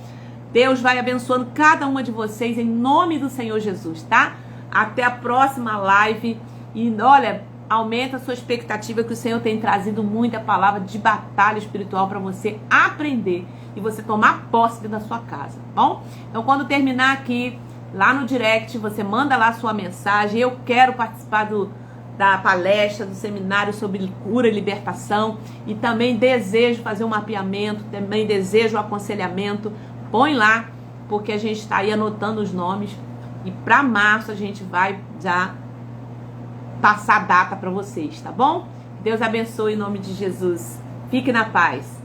Speaker 1: Deus vai abençoando cada uma de vocês em nome do Senhor Jesus, tá? Até a próxima live. E olha, aumenta a sua expectativa, que o Senhor tem trazido muita palavra de batalha espiritual para você aprender e você tomar posse dentro da sua casa, tá bom? Então, quando terminar aqui, lá no direct, você manda lá a sua mensagem. Eu quero participar da palestra, do seminário sobre cura e libertação, e também desejo fazer um mapeamento, também desejo um aconselhamento. Põe lá, porque a gente está aí anotando os nomes, e para março a gente vai já passar a data para vocês, tá bom? Deus abençoe em nome de Jesus. Fique na paz.